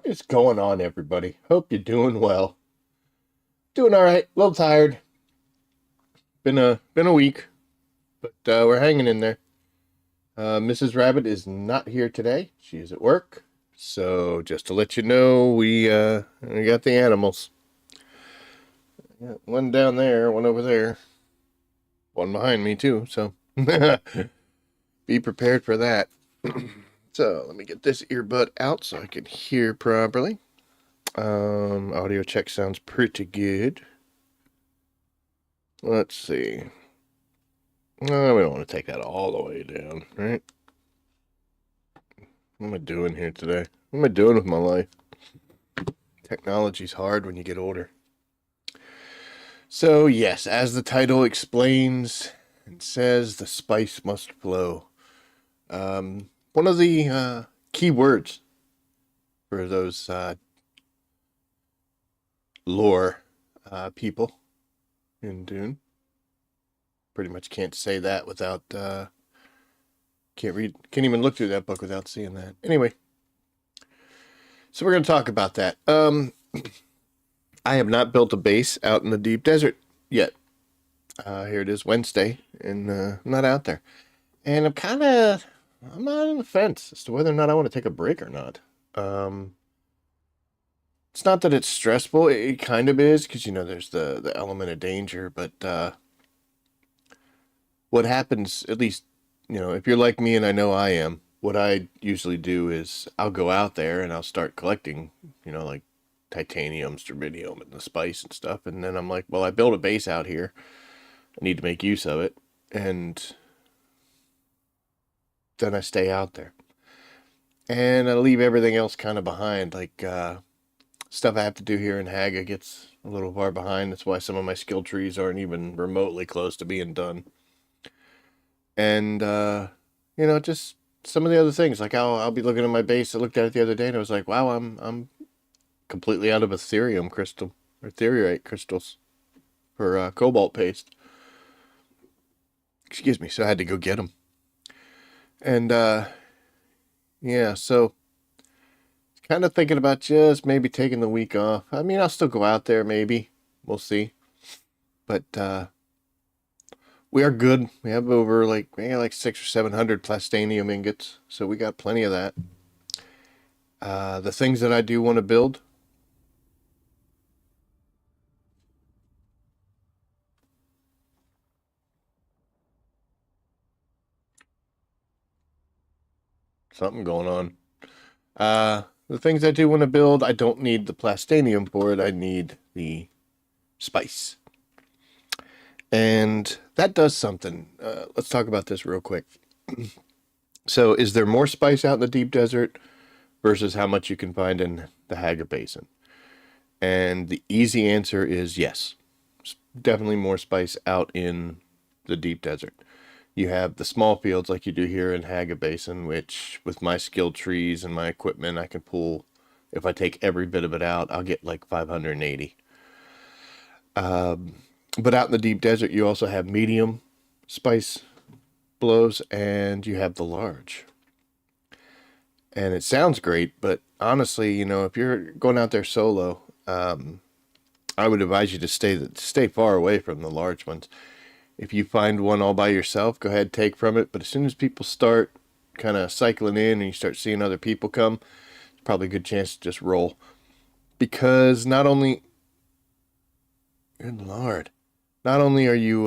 is going on, everybody? Hope you're doing well. Doing all right. A little tired. Been a week, but we're hanging in there. Mrs. Rabbit is not here today. She's at work. So just to let you know, we got the animals. Got one down there, one over there, one behind me too. So be prepared for that. So let me get this earbud out so I can hear properly. Audio check sounds pretty good. Let's see. No, we don't want to take that all the way down, right? What am I doing here today? What am I doing with my life? Technology's hard when you get older. So, yes, as the title explains, it says the spice must flow. One of the key words for those lore people in Dune. Pretty much can't say that without can't even look through that book without seeing that. Anyway, so we're going to talk about that. I have not built a base out in the deep desert yet. Here it is Wednesday, and I'm not out there. And I'm on the fence as to whether or not I want to take a break or not. It's not that it's stressful. It kind of is, because, there's the element of danger. But what happens, at least, if you're like me, and I know I am, what I usually do is I'll go out there and I'll start collecting, like titanium, strontium, and the spice and stuff. And then I'm like, well, I built a base out here. I need to make use of it. And then I stay out there. And I leave everything else kind of behind. Like stuff I have to do here in Hagga gets a little far behind. That's why some of my skill trees aren't even remotely close to being done. And, just some of the other things. Like I'll be looking at my base. I looked at it the other day and I was like, wow, I'm completely out of ethereum crystal or therorite crystals for cobalt paste. Excuse me. So I had to go get them. And yeah, so kind of thinking about just maybe taking the week off. I mean, I'll still go out there maybe. We'll see. But we are good. We have over like 600 or 700 plastanium ingots, so we got plenty of that. The things that I do want to build. Something going on. The things I do want to build, I don't need the plastanium for it. I need the spice. And that does something. Let's talk about this real quick. So, is there more spice out in the deep desert versus how much you can find in the Hagga Basin? And the easy answer is yes. There's definitely more spice out in the deep desert. You have the small fields like you do here in Hagga Basin, which with my skill trees and my equipment, I can pull, if I take every bit of it out, I'll get like 580. But out in the deep desert, you also have medium spice blows and you have the large. And it sounds great, but honestly, if you're going out there solo, I would advise you to stay far away from the large ones. If you find one all by yourself, go ahead, take from it. But as soon as people start kind of cycling in and you start seeing other people come, probably a good chance to just roll. Because not only, good Lord, not only are you,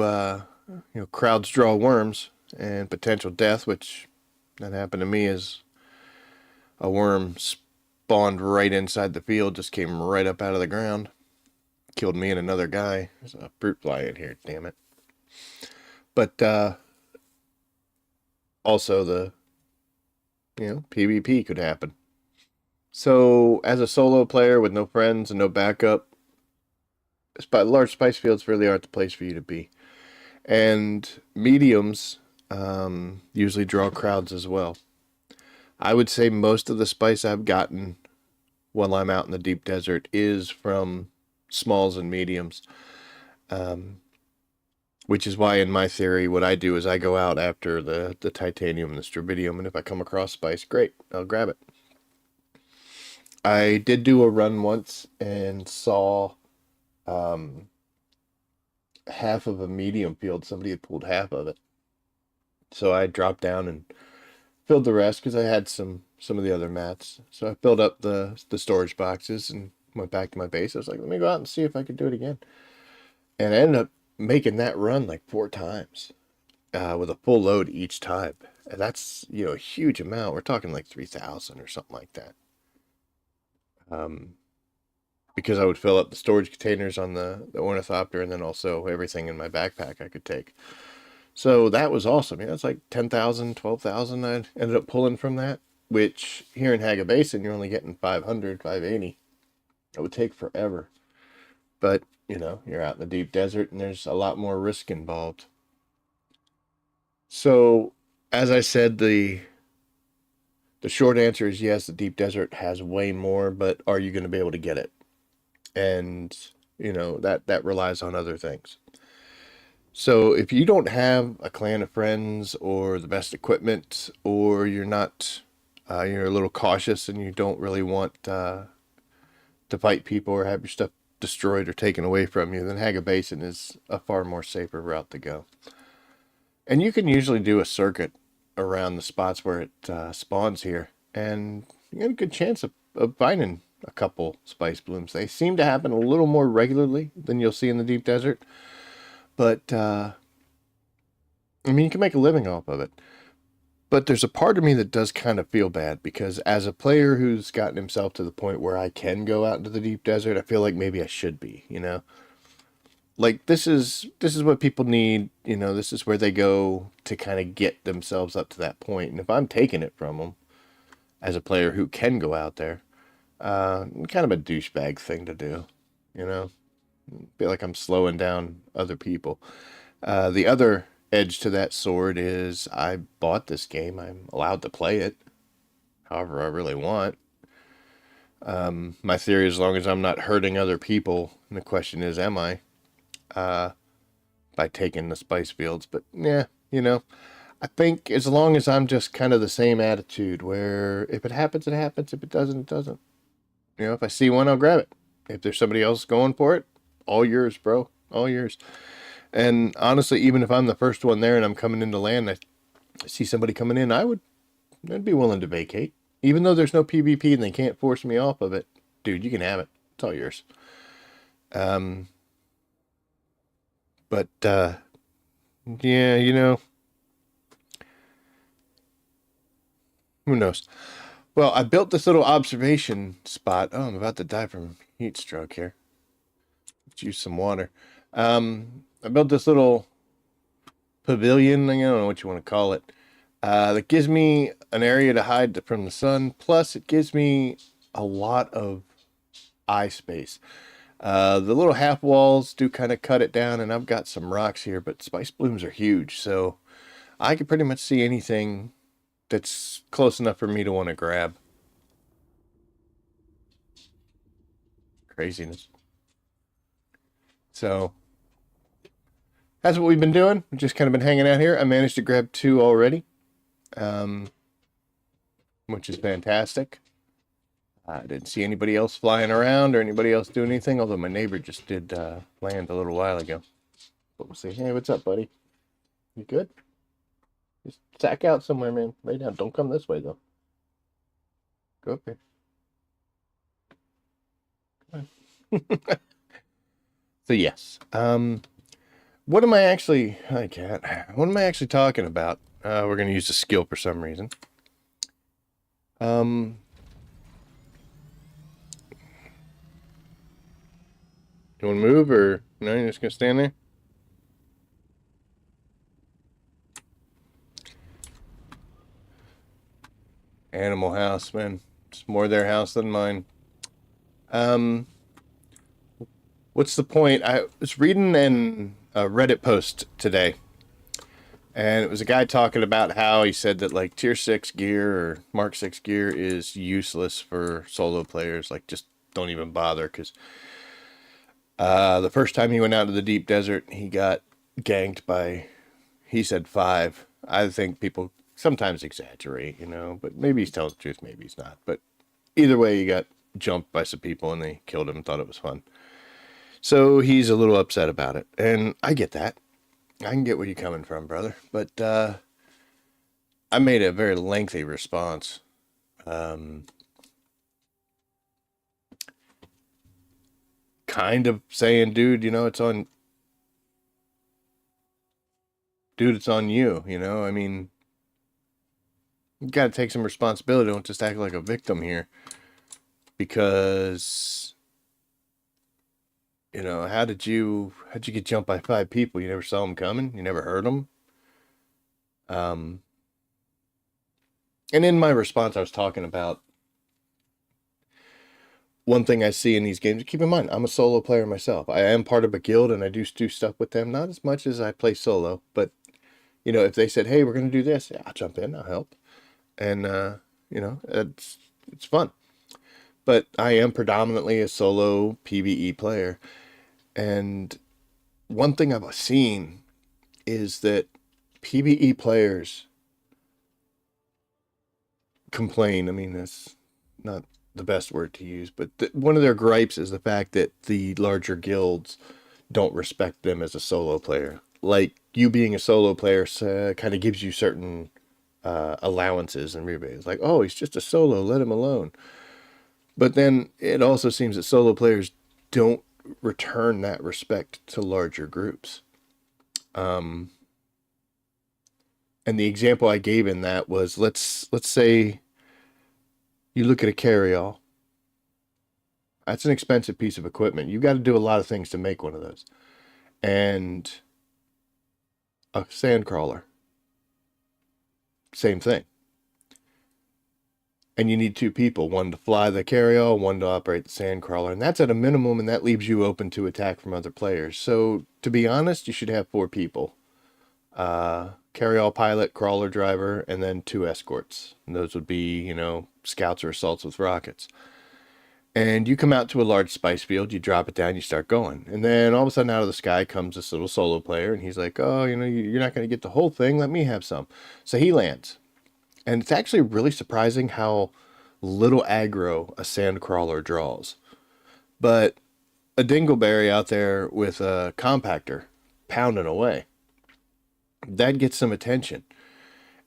crowds draw worms and potential death, which that happened to me as a worm spawned right inside the field, just came right up out of the ground. Killed me and another guy. There's a fruit fly in here, damn it. But also the PvP could happen. So as a solo player with no friends and no backup, large spice fields really aren't the place for you to be. And mediums usually draw crowds as well. I would say most of the spice I've gotten while I'm out in the deep desert is from smalls and mediums. Which is why, in my theory, what I do is I go out after the titanium and the strontium, and if I come across spice, great, I'll grab it. I did do a run once and saw um, half of a medium field. Somebody had pulled half of it. So I dropped down and filled the rest because I had some of the other mats. So I filled up the storage boxes and went back to my base. I was like, let me go out and see if I could do it again. And I ended up making that run like 4 times with a full load each time. And that's, a huge amount. We're talking like 3,000 or something like that. Because I would fill up the storage containers on the ornithopter and then also everything in my backpack I could take. So that was awesome. It's like 10,000, 12,000 I ended up pulling from that, which here in Hagga Basin, you're only getting 500, 580. It would take forever. But, you're out in the deep desert and there's a lot more risk involved. So, as I said, the short answer is yes, the deep desert has way more, but are you going to be able to get it? And, that relies on other things. So if you don't have a clan of friends or the best equipment, or you're not, you're a little cautious and you don't really want to fight people or have your stuff destroyed or taken away from you, then Hagga Basin is a far more safer route to go. And you can usually do a circuit around the spots where it spawns here, and you got a good chance of finding a couple spice blooms. They seem to happen a little more regularly than you'll see in the deep desert, but you can make a living off of it. But there's a part of me that does kind of feel bad because as a player who's gotten himself to the point where I can go out into the deep desert, I feel like maybe I should be, Like this is what people need, this is where they go to kind of get themselves up to that point. And if I'm taking it from them as a player who can go out there, kind of a douchebag thing to do, you know? Feel like I'm slowing down other people. The other edge to that sword is I bought this game. I'm allowed to play it however I really want. My theory, as long as I'm not hurting other people, and the question is, am I? By taking the spice fields. But yeah, I think as long as I'm just kind of the same attitude where if it happens, it happens. If it doesn't, it doesn't. If I see one, I'll grab it. If there's somebody else going for it, all yours, bro. All yours. And honestly, even if I'm the first one there and I'm coming into land, I see somebody coming in, I'd be willing to vacate. Even though there's no PvP and they can't force me off of it. Dude, you can have it. It's all yours. But yeah, who knows? Well, I built this little observation spot. Oh, I'm about to die from heat stroke here. Let's use some water. I built this little pavilion. I don't know what you want to call it. That gives me an area to hide from the sun. Plus, it gives me a lot of eye space. The little half walls do kind of cut it down, and I've got some rocks here, but spice blooms are huge, so I can pretty much see anything that's close enough for me to want to grab. Craziness. So that's what we've been doing. We've just kind of been hanging out here. I managed to grab 2 already, which is fantastic. I didn't see anybody else flying around or anybody else doing anything, although my neighbor just did land a little while ago. But we'll see. Hey, what's up, buddy? You good? Just sack out somewhere, man. Lay down. Don't come this way, though. Go up here. Come on. So, yes. What am I actually... Hi, cat. What am I actually talking about? We're going to use a skill for some reason. You want to move, or no, you're just going to stand there? Animal House, man. It's more their house than mine. What's the point? I was reading a Reddit post today, and it was a guy talking about how he said that like tier 6 gear or Mark 6 gear is useless for solo players. Like, just don't even bother, because the first time he went out to the deep desert, he got ganked by, he said 5. I think people sometimes exaggerate, but maybe he's telling the truth, maybe he's not. But either way, he got jumped by some people and they killed him and thought it was fun. So he's a little upset about it. And I get that. I can get where you're coming from, brother. But I made a very lengthy response. Kind of saying, dude, it's on you, I mean, you got to take some responsibility. Don't just act like a victim here. Because, how'd you get jumped by 5 people? You never saw them coming? You never heard them? And in my response, I was talking about one thing I see in these games. Keep in mind, I'm a solo player myself. I am part of a guild and I do stuff with them. Not as much as I play solo, but if they said, hey, we're going to do this, yeah, I'll jump in, I'll help. And, it's fun. But I am predominantly a solo PvE player. And one thing I've seen is that PvE players complain. I mean, that's not the best word to use, but one of their gripes is the fact that the larger guilds don't respect them as a solo player. Like, you being a solo player kind of gives you certain allowances and rebates. Like, oh, he's just a solo, let him alone. But then it also seems that solo players don't return that respect to larger groups. And the example I gave in that was, let's say you look at a carryall. That's an expensive piece of equipment. You've got to do a lot of things to make one of those. And a sand crawler, same thing. And you need 2 people, one to fly the carryall, one to operate the sand crawler. And that's at a minimum, and that leaves you open to attack from other players. So, to be honest, you should have 4 people. Carryall pilot, crawler driver, and then 2 escorts. And those would be, scouts or assaults with rockets. And you come out to a large spice field, you drop it down, you start going. And then all of a sudden out of the sky comes this little solo player, and he's like, oh, you're not going to get the whole thing, let me have some. So he lands. And it's actually really surprising how little aggro a sand crawler draws. But a dingleberry out there with a compactor pounding away, that gets some attention.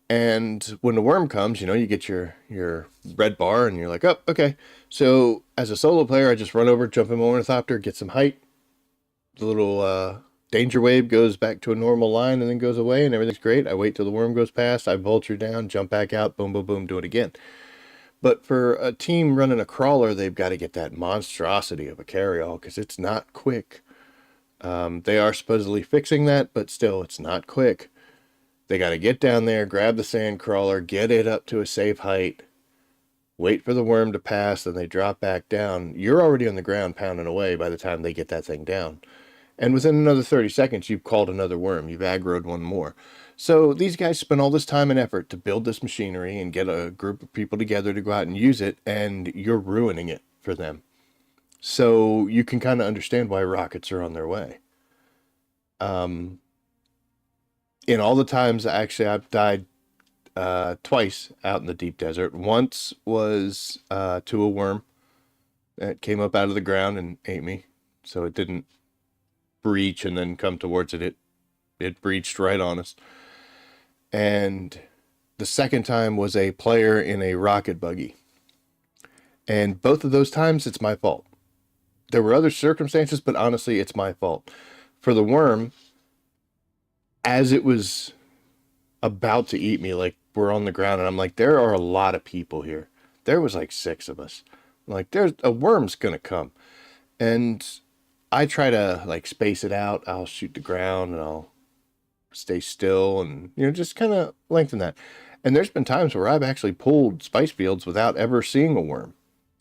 And when the worm comes, you get your red bar and you're like, oh, okay. So as a solo player, I just run over, jump in my ornithopter, get some height. The little danger wave goes back to a normal line and then goes away and everything's great. I wait till the worm goes past, I vulture down, jump back out, boom, boom, boom, do it again. But for a team running a crawler, they've got to get that monstrosity of a carryall because it's not quick. They are supposedly fixing that, but still, it's not quick. They got to get down there, grab the sand crawler, get it up to a safe height, wait for the worm to pass, then they drop back down. You're already on the ground pounding away by the time they get that thing down. And within another 30 seconds, you've called another worm. You've aggroed one more. So these guys spend all this time and effort to build this machinery and get a group of people together to go out and use it, and you're ruining it for them. So you can kind of understand why rockets are on their way. In all the times, actually, I've died twice out in the deep desert. Once was to a worm that came up out of the ground and ate me. So it didn't breach and then come towards it. It breached right on us. And the second time was a player in a rocket buggy. And both of those times, it's my fault. There were other circumstances, but honestly, it's my fault. For the worm, as it was about to eat me, like we're on the ground, and I'm like, there are a lot of people here. There was like 6 of us. Like, there's a worm's gonna come. And I try to like space it out. I'll shoot the ground and I'll stay still and, just kind of lengthen that. And there's been times where I've actually pulled spice fields without ever seeing a worm.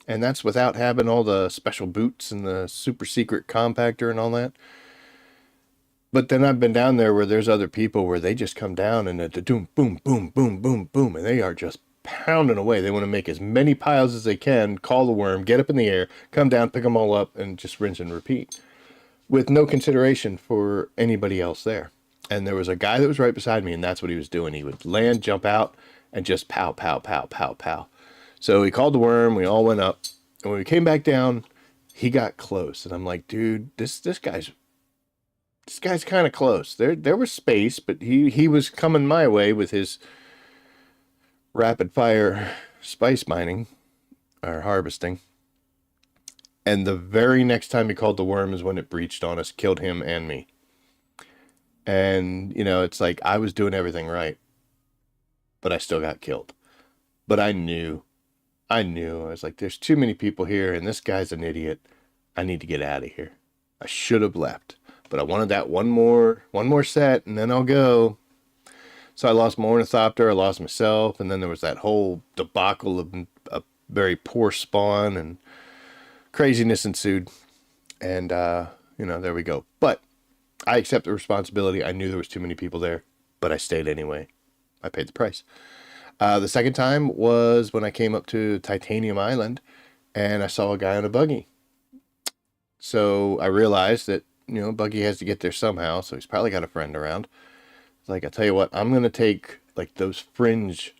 And that's without having all the special boots and the super secret compactor and all that. But then I've been down there where there's other people where they just come down and the doom, boom, boom, boom, boom, boom, and they are just pounding away. They want to make as many piles as they can, call the worm, get up in the air, come down, pick them all up, and just rinse and repeat with no consideration for anybody else there. And there was a guy that was right beside me, and that's what he was doing. He would land, jump out, and just pow, pow, pow, pow, pow. So he called the worm. We all went up, And when we came back down, he got close, and I'm like, dude, this guy's kind of close. There was space, but he was coming my way with his rapid fire spice mining or harvesting. And the very next time he called the worm is when it breached on us, killed him and me. And, it's like I was doing everything right, but I still got killed. But I was like, there's too many people here, and this guy's an idiot. I need to get out of here. I should have left, but I wanted that one more set, and then I'll go. So I lost my ornithopter, I lost myself, and then there was that whole debacle of a very poor spawn, and craziness ensued. And, there we go. But I accept the responsibility. I knew there was too many people there, but I stayed anyway. I paid the price. The second time was when I came up to Titanium Island, and I saw a guy on a buggy. So I realized that, buggy has to get there somehow, so he's probably got a friend around. Like, I tell you what, I'm going to take, like, those fringe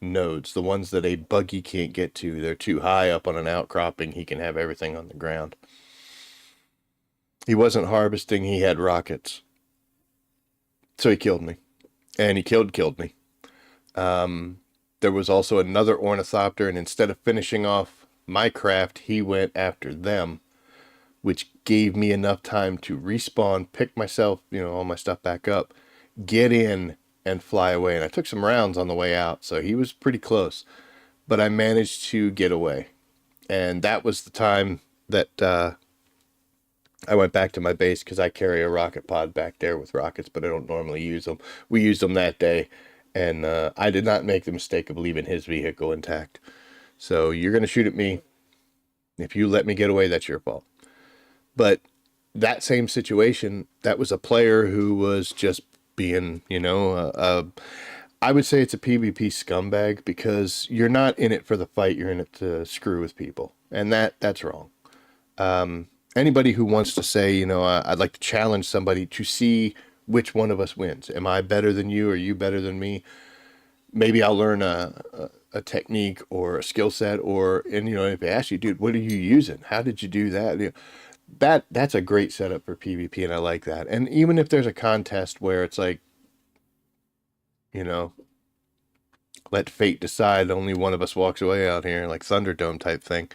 nodes, the ones that a buggy can't get to. They're too high up on an outcropping. He can have everything on the ground. He wasn't harvesting. He had rockets. So he killed me. And he killed me. There was also another ornithopter, and instead of finishing off my craft, he went after them, which gave me enough time to respawn, pick myself, all my stuff back up, get in, and fly away. And I took some rounds on the way out, so he was pretty close. But I managed to get away. And that was the time that I went back to my base, because I carry a rocket pod back there with rockets, but I don't normally use them. We used them that day, and I did not make the mistake of leaving his vehicle intact. So you're going to shoot at me. If you let me get away, that's your fault. But that same situation, that was a player who was just being, I would say it's a PvP scumbag, because you're not in it for the fight. You're in it to screw with people. And that's wrong. Anybody who wants to say, I'd like to challenge somebody to see which one of us wins. Am I better than you? Or are you better than me? Maybe I'll learn a technique or a skill set, if they ask you, dude, what are you using? How did you do that? That's a great setup for PvP, and I like that. And even if there's a contest where it's like, let fate decide, only one of us walks away out here, like Thunderdome type thing.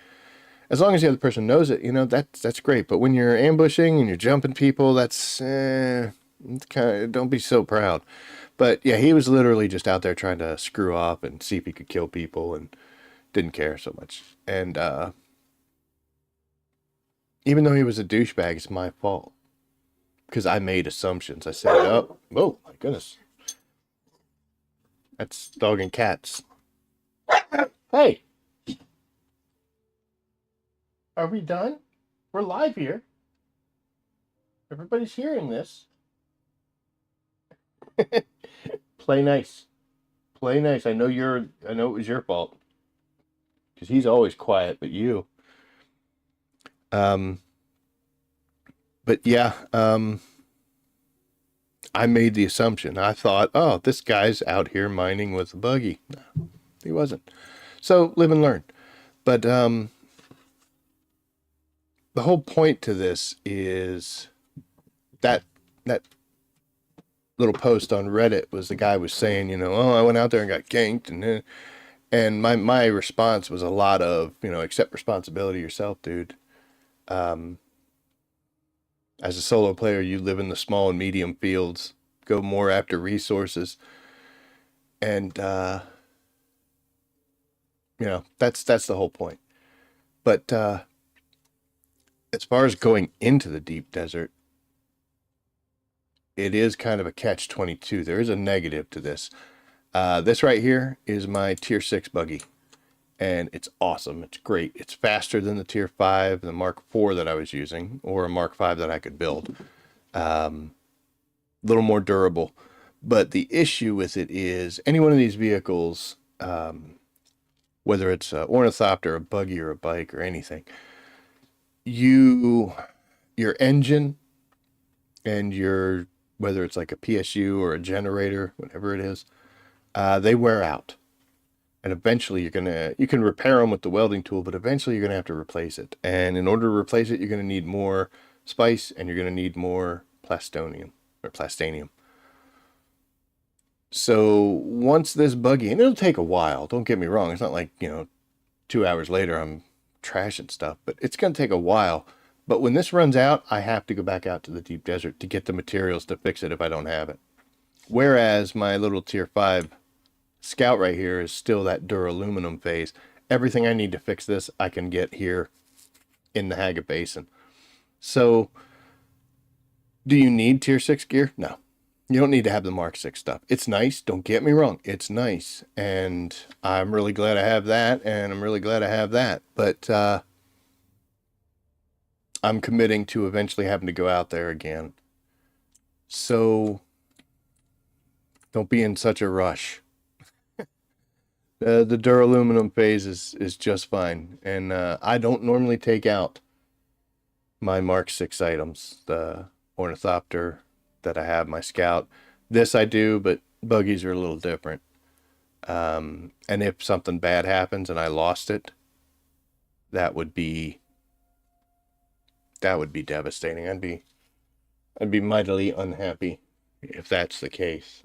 As long as the other person knows it, that's great. But when you're ambushing and you're jumping people, that's don't be so proud. But yeah, he was literally just out there trying to screw off and see if he could kill people, and didn't care so much. And even though he was a douchebag, it's my fault, because I made assumptions. I said, oh, whoa, my goodness. That's dog and cats. Hey, are we done? We're live here. Everybody's hearing this. Play nice. Play nice. I know it was your fault, because he's always quiet, but you. But yeah, I made the assumption. I thought, oh, this guy's out here mining with a buggy. No, he wasn't. So live and learn. But the whole point to this is that little post on Reddit was the guy was saying, I went out there and got ganked, and my response was a lot of, accept responsibility yourself, dude. As a solo player, you live in the small and medium fields, go more after resources, and that's the whole point. But as far as going into the deep desert, it is kind of a catch-22. There is a negative to this. This right here is my tier 6 buggy, and it's awesome. It's great. It's faster than the tier 5, the Mark 4 that I was using, or a Mark 5 that I could build. A little more durable. But the issue with it is any one of these vehicles, whether it's an ornithopter, a buggy, or a bike, or anything, your engine and whether it's like a PSU or a generator, whatever it is, they wear out. And eventually you can repair them with the welding tool, but eventually you're gonna have to replace it. And in order to replace it, you're gonna need more spice and you're gonna need more plastonium or plastanium. So once this buggy, and it'll take a while, don't get me wrong. It's not like, 2 hours later I'm trashing stuff, but it's gonna take a while. But when this runs out, I have to go back out to the deep desert to get the materials to fix it if I don't have it. Whereas my little tier 5 Scout right here is still that duraluminum phase. Everything I need to fix this, I can get here in the Hagga Basin. So, do you need tier 6 gear? No. You don't need to have the Mark 6 stuff. It's nice, don't get me wrong. It's nice. And I'm really glad I have that, and I'm really glad I have that. But I'm committing to eventually having to go out there again. So, don't be in such a rush. The duraluminum phase is just fine. And I don't normally take out my Mark 6 items, the Ornithopter that I have, my Scout. This I do, but buggies are a little different. And if something bad happens and I lost it, that would be devastating. I'd be mightily unhappy if that's the case.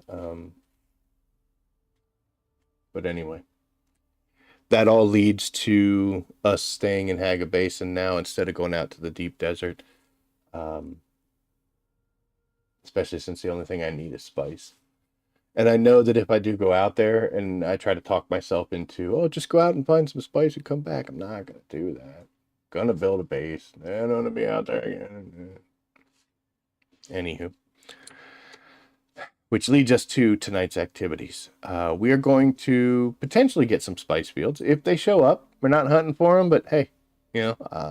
But anyway, that all leads to us staying in Hagga Basin now instead of going out to the deep desert. Especially since the only thing I need is spice. And I know that if I do go out there and I try to talk myself into, oh, just go out and find some spice and come back, I'm not going to do that. I'm going to build a base. I don't want to be out there again. Anywho. Which leads us to tonight's activities. We are going to potentially get some spice fields. If they show up, we're not hunting for them, but hey,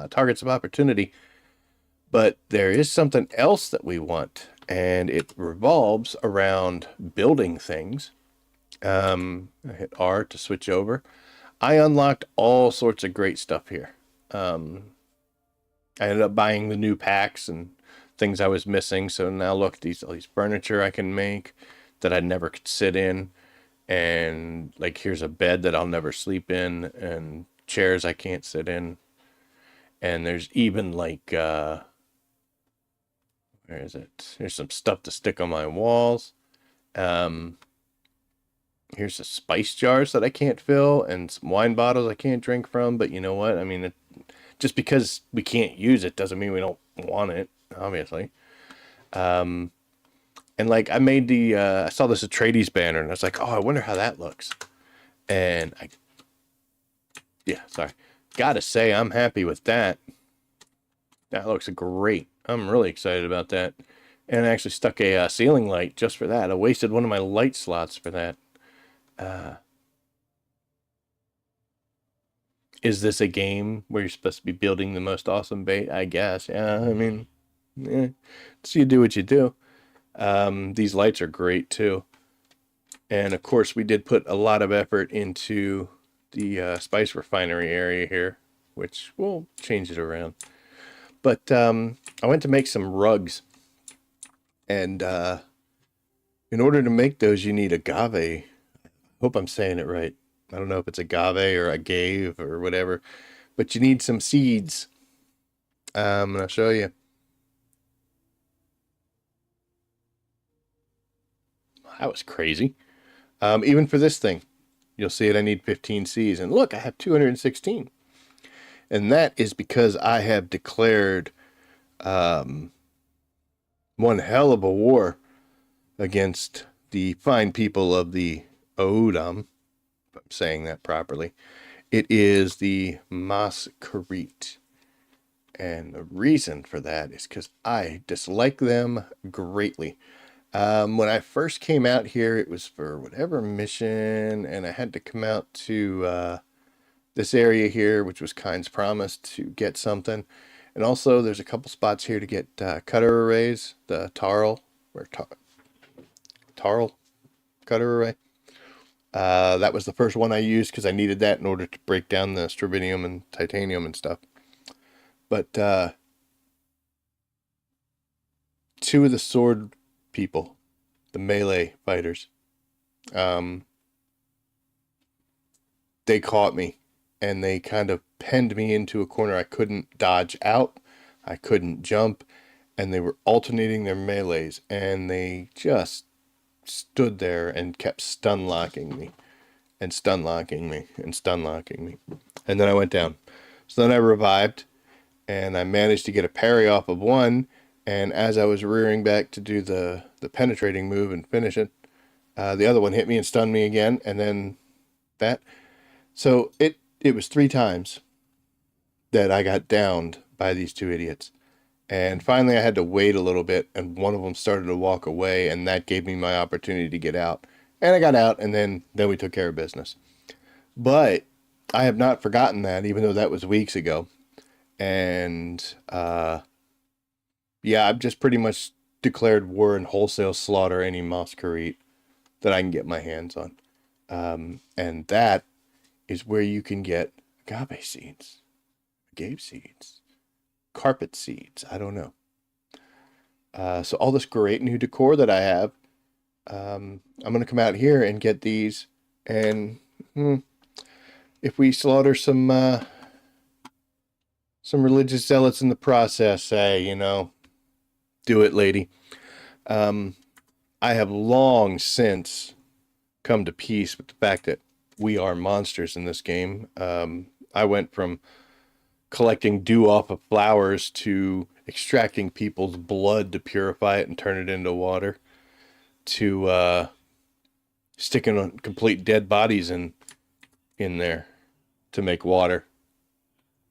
targets of opportunity. But there is something else that we want, and it revolves around building things. I hit R to switch over. I unlocked all sorts of great stuff here. I ended up buying the new packs and things I was missing. So now look, all these furniture I can make that I never could sit in. And like, here's a bed that I'll never sleep in, and chairs I can't sit in. And there's even like, where is it? Here's some stuff to stick on my walls. Here's the spice jars that I can't fill and some wine bottles I can't drink from. But you know what? I mean, just because we can't use it doesn't mean we don't want it, obviously. And like, I made I saw this Atreides banner and I was like, oh, I wonder how that looks. And gotta say, I'm happy with that. That looks great. I'm really excited about that. And I actually stuck a ceiling light just for that. I wasted one of my light slots for that. Is this a game where you're supposed to be building the most awesome bait? I guess. Yeah, I mean, so you do what you do. These lights are great too. And of course, we did put a lot of effort into the spice refinery area here, which we'll change it around. But I went to make some rugs. And in order to make those, you need agave. I hope I'm saying it right. I don't know if it's agave or agave or whatever, but you need some seeds. And I'll show you. That was crazy. Even for this thing, you'll see it. I need 15 seeds. And look, I have 216. And that is because I have declared one hell of a war against the fine people of the Odam, if I'm saying that properly. It is the Maas Kharet. And the reason for that is because I dislike them greatly. When I first came out here, it was for whatever mission, and I had to come out to this area here, which was Kind's Promise, to get something. And also, there's a couple spots here to get cutter arrays, the Tarl, or Tarl cutter array. That was the first one I used because I needed that in order to break down the strontium and titanium and stuff. But two of the sword people, the melee fighters, they caught me, and they kind of penned me into a corner. I couldn't dodge out, I couldn't jump, and they were alternating their melees, and they just stood there and kept stun locking me and stun locking me and stun locking me. And then I went down. So then I revived, and I managed to get a parry off of one. And as I was rearing back to do the penetrating move and finish it, the other one hit me and stunned me again. And then that. So it was 3 times that I got downed by these two idiots. And finally, I had to wait a little bit, and one of them started to walk away, and that gave me my opportunity to get out. And I got out, and then we took care of business. But I have not forgotten that, even though that was weeks ago. And yeah, I've just pretty much declared war and wholesale slaughter any Maas Kharet that I can get my hands on. And that is where you can get agave seeds, agave seeds, carpet seeds. I don't know. So all this great new decor that I have, I'm going to come out here and get these. And if we slaughter some religious zealots in the process, say, you know, do it, lady. I have long since come to peace with the fact that we are monsters in this game. I went from collecting dew off of flowers to extracting people's blood to purify it and turn it into water, to sticking on complete dead bodies in there to make water.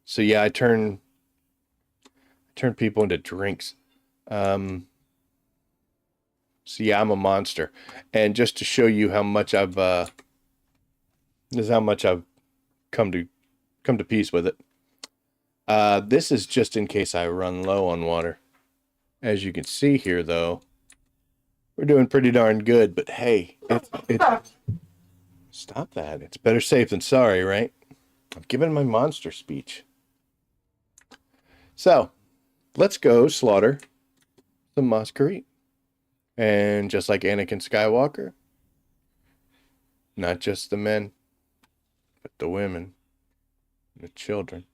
So yeah, I turn people into drinks. So yeah, I'm a monster. And just to show you how much I've this is how much I've come to peace with it. This is just in case I run low on water. As you can see here, though, we're doing pretty darn good. But hey, stop that. It's better safe than sorry, right? I'm giving my monster speech. So, let's go slaughter the Maas Kharet. And just like Anakin Skywalker, not just the men, but the women, and the children.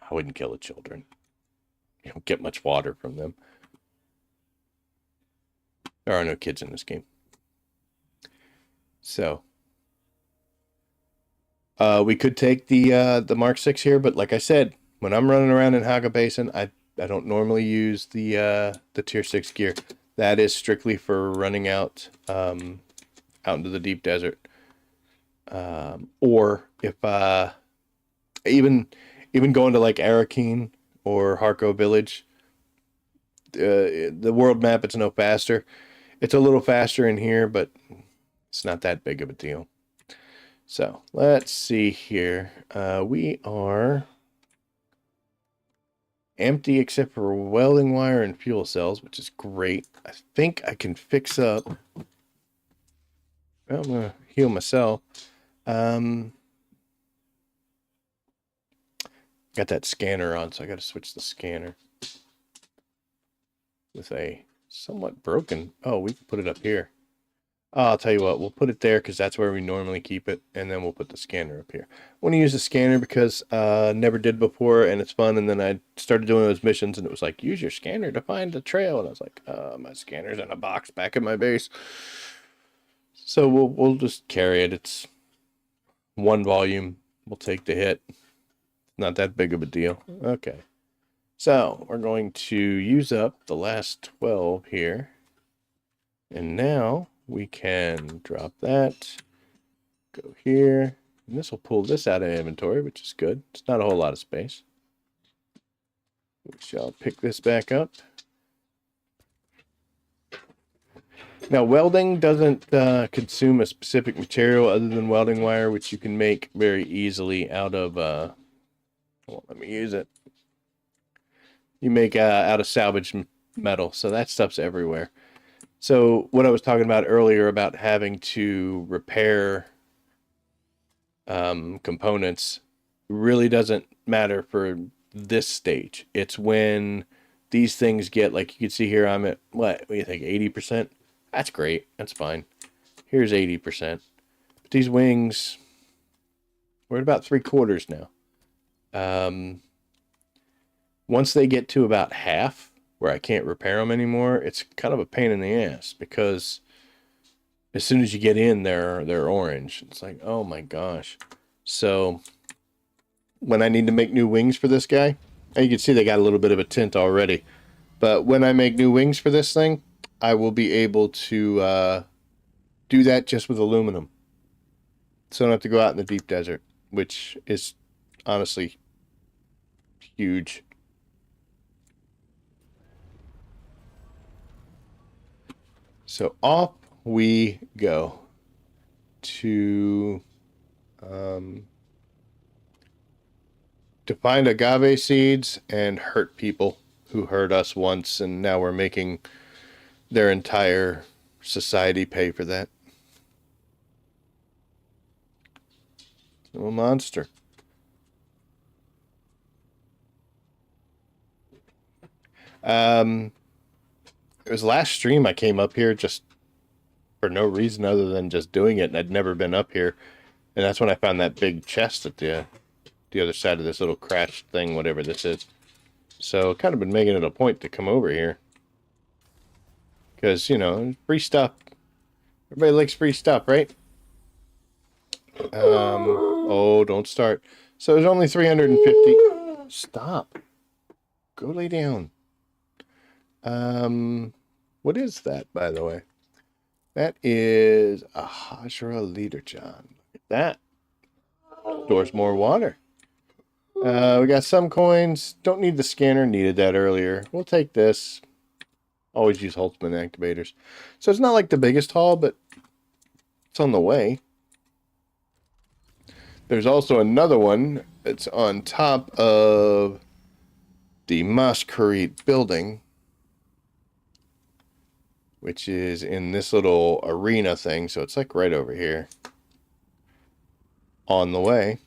I wouldn't kill the children. You don't get much water from them. There are no kids in this game. So, we could take the Mark 6 here, but like I said, when I'm running around in Hagga Basin, I don't normally use the tier 6 gear. That is strictly for running out into the deep desert. Or if even going to like Arakeen or Harko Village, the world map, it's no faster. It's a little faster in here, but it's not that big of a deal. So let's see here. We are empty except for welding wire and fuel cells, which is great. I think I can fix up. Well, I'm gonna heal myself. Got that scanner on, so I got to switch the scanner with a somewhat broken. Oh, we can put it up here. Oh, I'll tell you what, we'll put it there because that's where we normally keep it, and then we'll put the scanner up here. I want to use the scanner because never did before, and it's fun. And then I started doing those missions, and it was like, use your scanner to find the trail, and I was like, my scanner's in a box back at my base. So we'll just carry it. It's 1 volume. We'll take the hit. Not that big of a deal. Okay. So we're going to use up the last 12 here. And now we can drop that. Go here. And this will pull this out of inventory, which is good. It's not a whole lot of space. We shall pick this back up. Now, welding doesn't consume a specific material other than welding wire, which you can make very easily out of, well, let me use it. You make out of salvaged metal, so that stuff's everywhere. So what I was talking about earlier about having to repair components really doesn't matter for this stage. It's when these things get, like you can see here, I'm at, what do you think, 80%? That's great. That's fine. Here's 80%. But these wings, we're at about 3/4 now. Once they get to about half, where I can't repair them anymore, it's kind of a pain in the ass because as soon as you get in, they're orange. It's like, oh my gosh. So when I need to make new wings for this guy, and you can see they got a little bit of a tint already. But when I make new wings for this thing, I will be able to do that just with aluminum. So I don't have to go out in the deep desert, which is honestly huge. So off we go to find agave seeds and hurt people who hurt us once, and now we're making their entire society pay for that. Little monster. It was last stream I came up here just for no reason other than just doing it, and I'd never been up here. And that's when I found that big chest at the other side of this little crash thing, whatever this is. So kind of been making it a point to come over here. Because, you know, free stuff. Everybody likes free stuff, right? Oh, don't start. So there's only 350. Stop. Go lay down. What is that, by the way? That is a Hajra Leader John. Look at that. Stores more water. We got some coins. Don't need the scanner. Needed that earlier. We'll take this. Always use Holtzman activators. So it's not like the biggest haul, but it's on the way. There's also another one that's on top of the Maas Kharet building, which is in this little arena thing. So it's like right over here. On the way.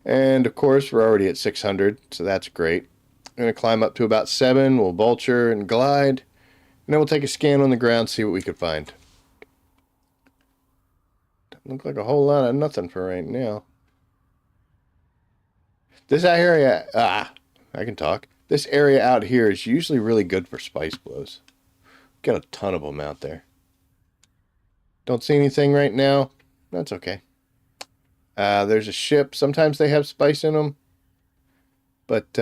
And of course, we're already at 600, so that's great. I'm going to climb up to about 7. We'll vulture and glide. And then we'll take a scan on the ground, see what we could find. Doesn't look like a whole lot of nothing for right now. This area, I can talk. This area out here is usually really good for spice blows. Got a ton of them out there. Don't see anything right now. That's okay. There's a ship. Sometimes they have spice in them. But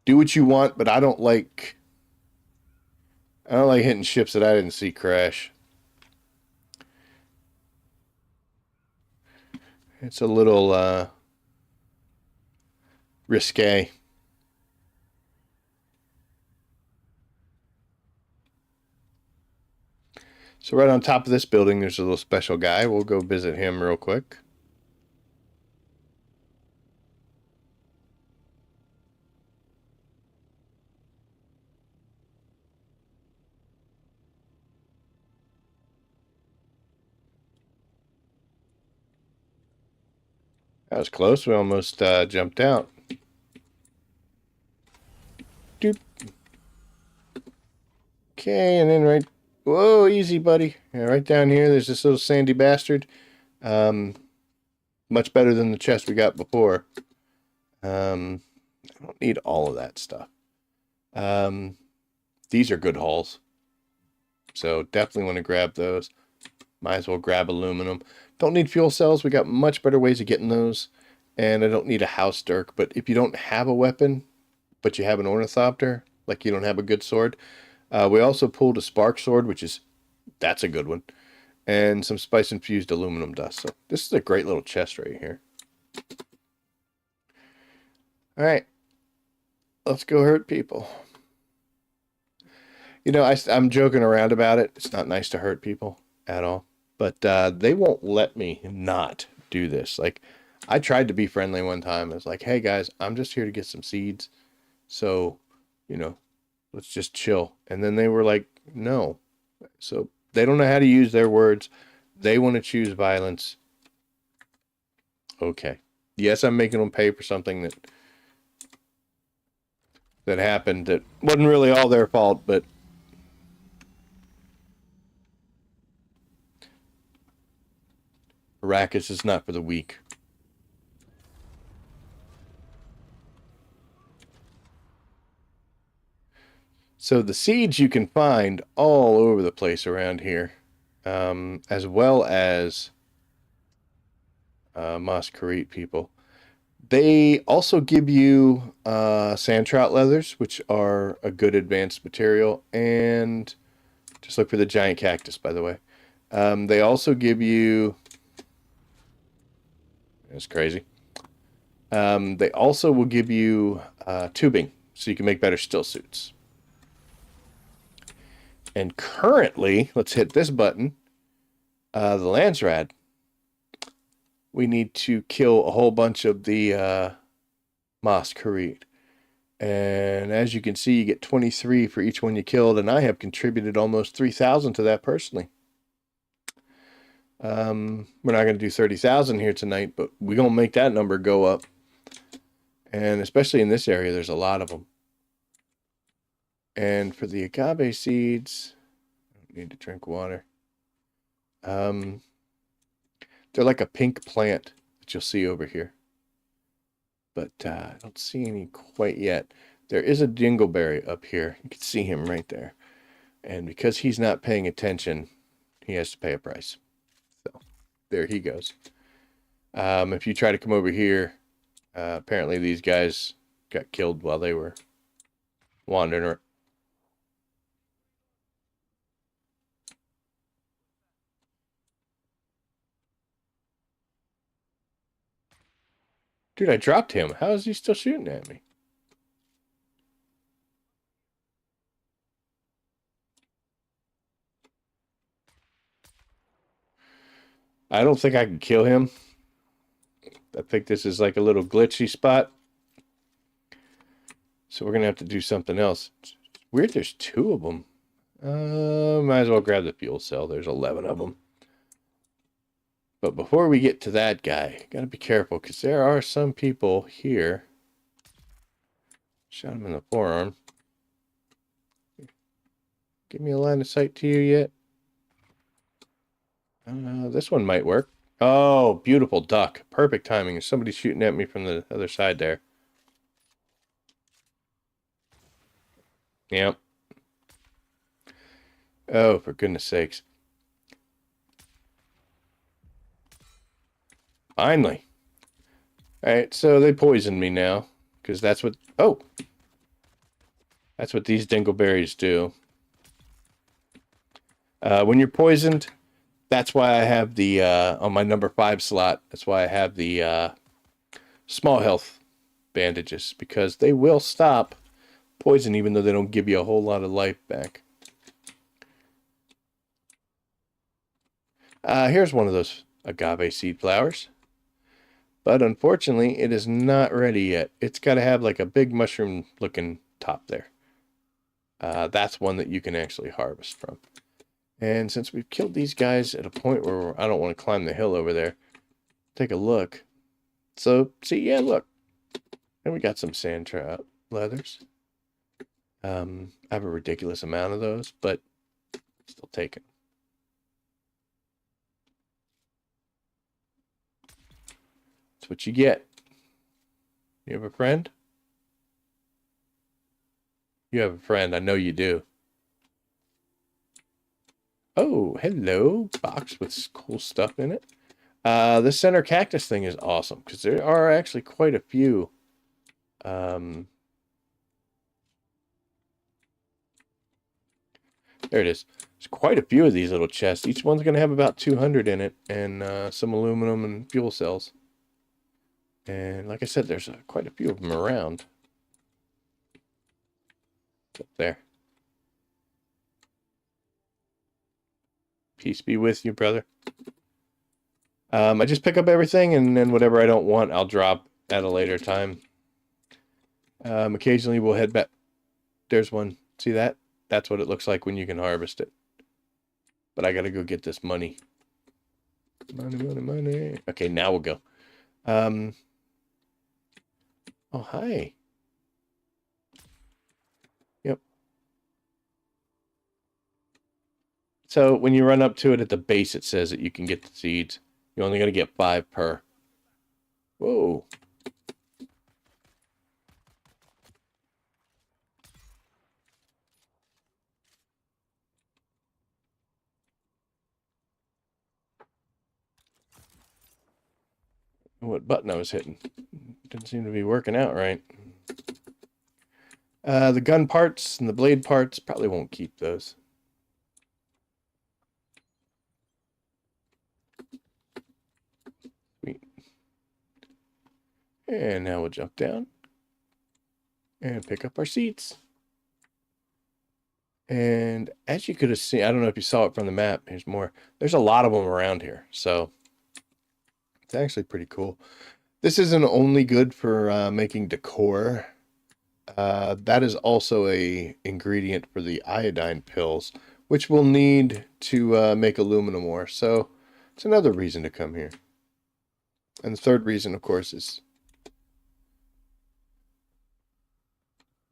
do what you want, but I don't like hitting ships that I didn't see crash. It's a little risque. So right on top of this building, there's a little special guy. We'll go visit him real quick. That was close. We almost jumped out. Doop. Okay, and then right... Whoa, easy, buddy. Yeah, right down here, there's this little sandy bastard. Much better than the chest we got before. I don't need all of that stuff. These are good hauls. So definitely want to grab those. Might as well grab aluminum. Don't need fuel cells. We got much better ways of getting those. And I don't need a house dirk. But if you don't have a weapon, but you have an ornithopter, like you don't have a good sword, we also pulled a spark sword, that's a good one. And some spice infused aluminum dust. So this is a great little chest right here. All right. Let's go hurt people. You know, I'm joking around about it. It's not nice to hurt people at all. But they won't let me not do this. Like, I tried to be friendly one time. I was like, hey, guys, I'm just here to get some seeds. So, you know, let's just chill. And then they were like, no. So they don't know how to use their words. They want to choose violence. Okay. Yes, I'm making them pay for something that that happened that wasn't really all their fault, but Arrakis is not for the weak. So the seeds you can find all over the place around here, as well as Maas Kharet people. They also give you sand trout leathers, which are a good advanced material, and just look for the giant cactus, by the way. They also give you... That's crazy. They also will give you tubing, so you can make better still suits. And currently, let's hit this button, the Landsrad. We need to kill a whole bunch of the Maas Kharet. And as you can see, you get 23 for each one you killed, and I have contributed almost 3,000 to that personally. We're not going to do 30,000 here tonight, but we're going to make that number go up. And especially in this area, there's a lot of them. And for the agave seeds, I don't need to drink water. They're like a pink plant that you'll see over here. But I don't see any quite yet. There is a dingleberry up here. You can see him right there. And because he's not paying attention, he has to pay a price. So there he goes. If you try to come over here, apparently these guys got killed while they were wandering around. Dude, I dropped him. How is he still shooting at me? I don't think I can kill him. I think this is like a little glitchy spot. So we're going to have to do something else. It's weird there's 2 of them. Might as well grab the fuel cell. There's 11 of them. But before we get to that guy, got to be careful because there are some people here. Shot him in the forearm. Give me a line of sight to you yet? This one might work. Oh, beautiful duck. Perfect timing. There's somebody shooting at me from the other side there. Yep. Oh, for goodness sakes. Finally. Alright, so they poisoned me now. Because that's what... Oh! That's what these dingleberries do. When you're poisoned, that's why I have the... on my number 5 slot, that's why I have the small health bandages. Because they will stop poison even though they don't give you a whole lot of life back. Here's one of those agave seed flowers. But unfortunately, it is not ready yet. It's got to have like a big mushroom looking top there. That's one that you can actually harvest from. And since we've killed these guys at a point where I don't want to climb the hill over there, take a look. So, see, yeah, look. And we got some sand trout leathers. I have a ridiculous amount of those, but still taking. That's what you get. You have a friend? You have a friend. I know you do. Oh, hello. Box with cool stuff in it. This center cactus thing is awesome because there are actually quite a few. There it is. There's quite a few of these little chests. Each one's going to have about 200 in it and some aluminum and fuel cells. And like I said, there's quite a few of them around. Up there. Peace be with you, brother. I just pick up everything, and then whatever I don't want, I'll drop at a later time. Occasionally, we'll head back. There's one. See that? That's what it looks like when you can harvest it. But I gotta go get this money. Money, money, money. Okay, now we'll go. Oh, hi. So when you run up to it at the base, it says that you can get the seeds. You're only going to get 5 per. Whoa. What button I was hitting. Didn't seem to be working out right. The gun parts and the blade parts, probably won't keep those. Sweet. And now we'll jump down and pick up our seeds. And as you could have seen, I don't know if you saw it from the map, here's more. There's a lot of them around here, so it's actually pretty cool. This isn't only good for making decor. That is also a ingredient for the iodine pills, which we'll need to make aluminum ore. So it's another reason to come here. And the third reason, of course, is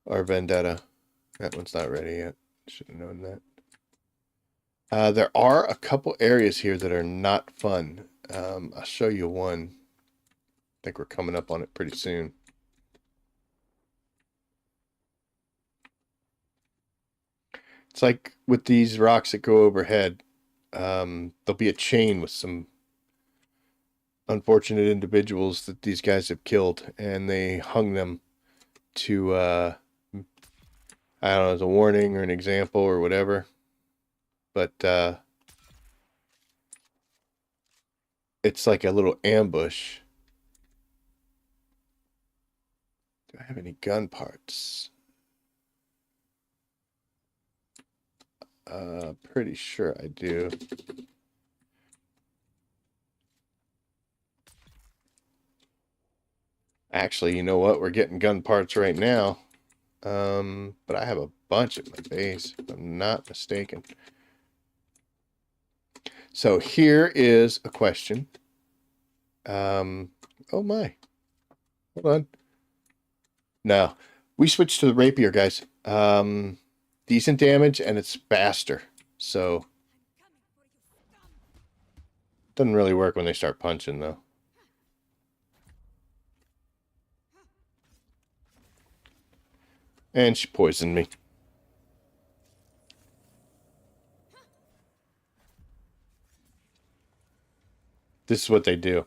our vendetta. That one's not ready yet. Should have known that. There are a couple areas here that are not fun. I'll show you one. I think we're coming up on it pretty soon. It's like with these rocks that go overhead, there'll be a chain with some unfortunate individuals that these guys have killed, and they hung them to, I don't know, as a warning or an example or whatever. But it's like a little ambush. Do I have any gun parts? Pretty sure I do. Actually, you know what? We're getting gun parts right now. But I have a bunch at my base, if I'm not mistaken. So here is a question. Oh my. Hold on. No. We switched to the rapier, guys. Decent damage, and it's faster. So doesn't really work when they start punching, though. And she poisoned me. This is what they do.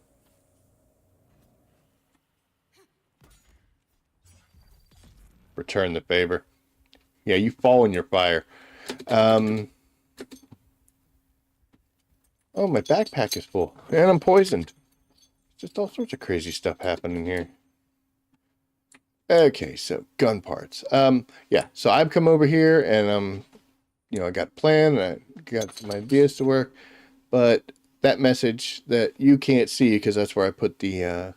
Return the favor. Yeah, you fall in your fire. Oh, my backpack is full. And I'm poisoned. Just all sorts of crazy stuff happening here. Okay, so gun parts. Yeah, so I've come over here and I got a plan and I got some ideas to work, but that message that you can't see because that's where I put the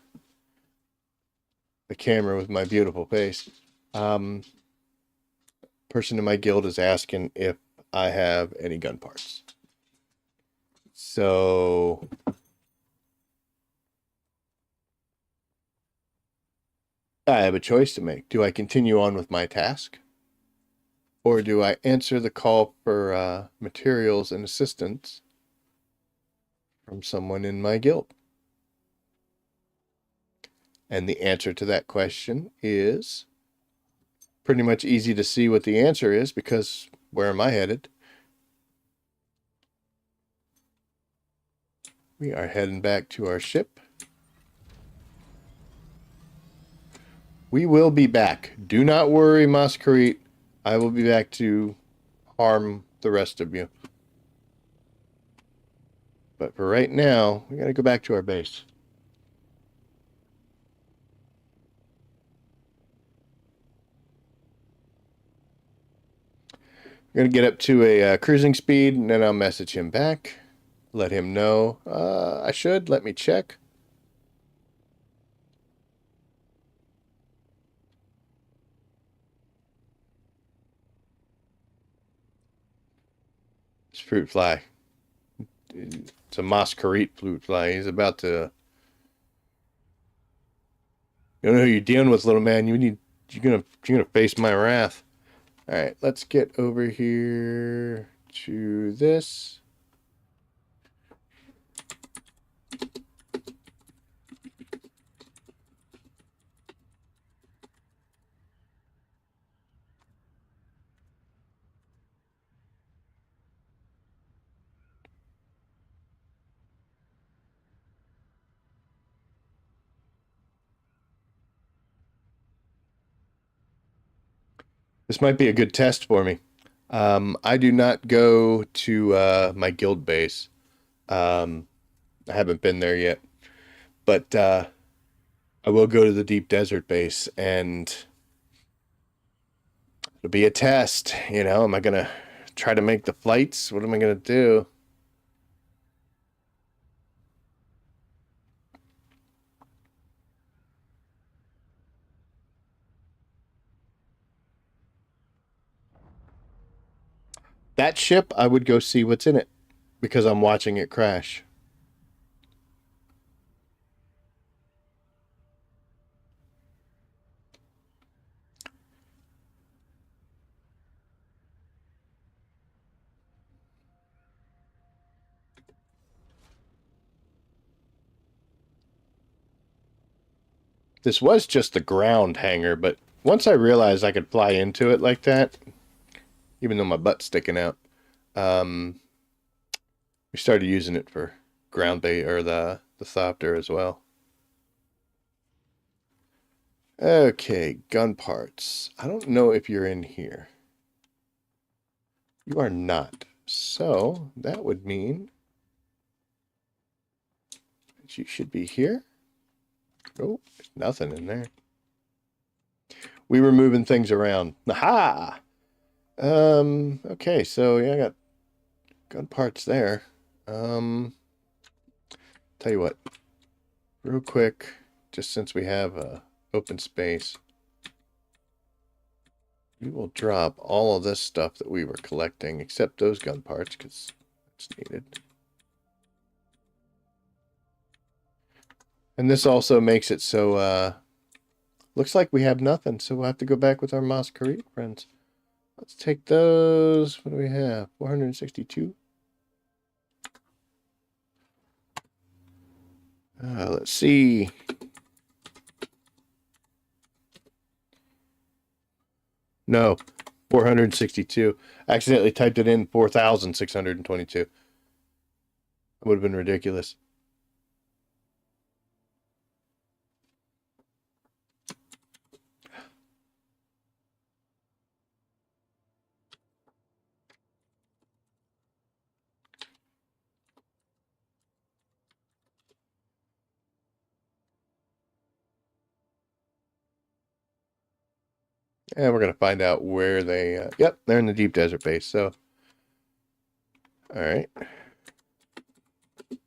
camera with my beautiful face. Person in my guild is asking if I have any gun parts. So I have a choice to make. Do I continue on with my task? Or do I answer the call for materials and assistance from someone in my guild? And the answer to that question is pretty much easy to see what the answer is, because where am I headed? We are heading back to our ship. We will be back. Do not worry, Maas Kharet. I will be back to harm the rest of you. But for right now, we got to go back to our base. I'm going to get up to a cruising speed, and then I'll message him back. Let him know. I should. Let me check. It's fruit fly. It's a Maas Kharet fruit fly. He's about to... You don't know who you're dealing with, little man. You're gonna face my wrath. All right, let's get over here to this. This might be a good test for me. I do not go to my guild base. I haven't been there yet, but I will go to the deep desert base, and it'll be a test. Am I gonna try to make the flights? What am I gonna do? That ship, I would go see what's in it because I'm watching it crash. This was just the ground hangar, but once I realized I could fly into it like that, even though my butt's sticking out, we started using it for ground bait or the thopter as well. Okay, gun parts. I don't know if you're in here. You are not. So that would mean that you should be here. Oh, there's nothing in there. We were moving things around. Aha! Okay, so yeah, I got gun parts there. Tell you what, real quick, just since we have open space, we will drop all of this stuff that we were collecting, except those gun parts, because it's needed. And this also makes it so, looks like we have nothing, so we'll have to go back with our Maas Kharet friends. Let's take those. What do we have? 462. Let's see. No, 462. I accidentally typed it in 4,622. That would have been ridiculous. And we're going to find out where they... yep, they're in the deep desert base, so... All right. They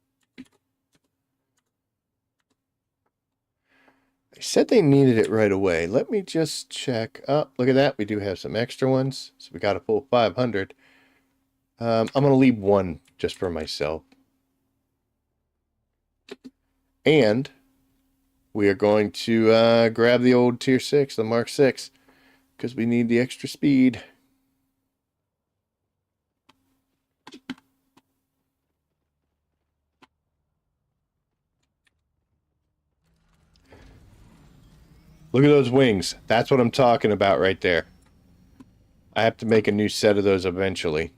said they needed it right away. Let me just check. Oh, look at that. We do have some extra ones. So we got a full 500. I'm going to leave one just for myself. And we are going to grab the old tier 6, the Mark 6, because we need the extra speed. Look at those wings. That's what I'm talking about right there. I have to make a new set of those eventually.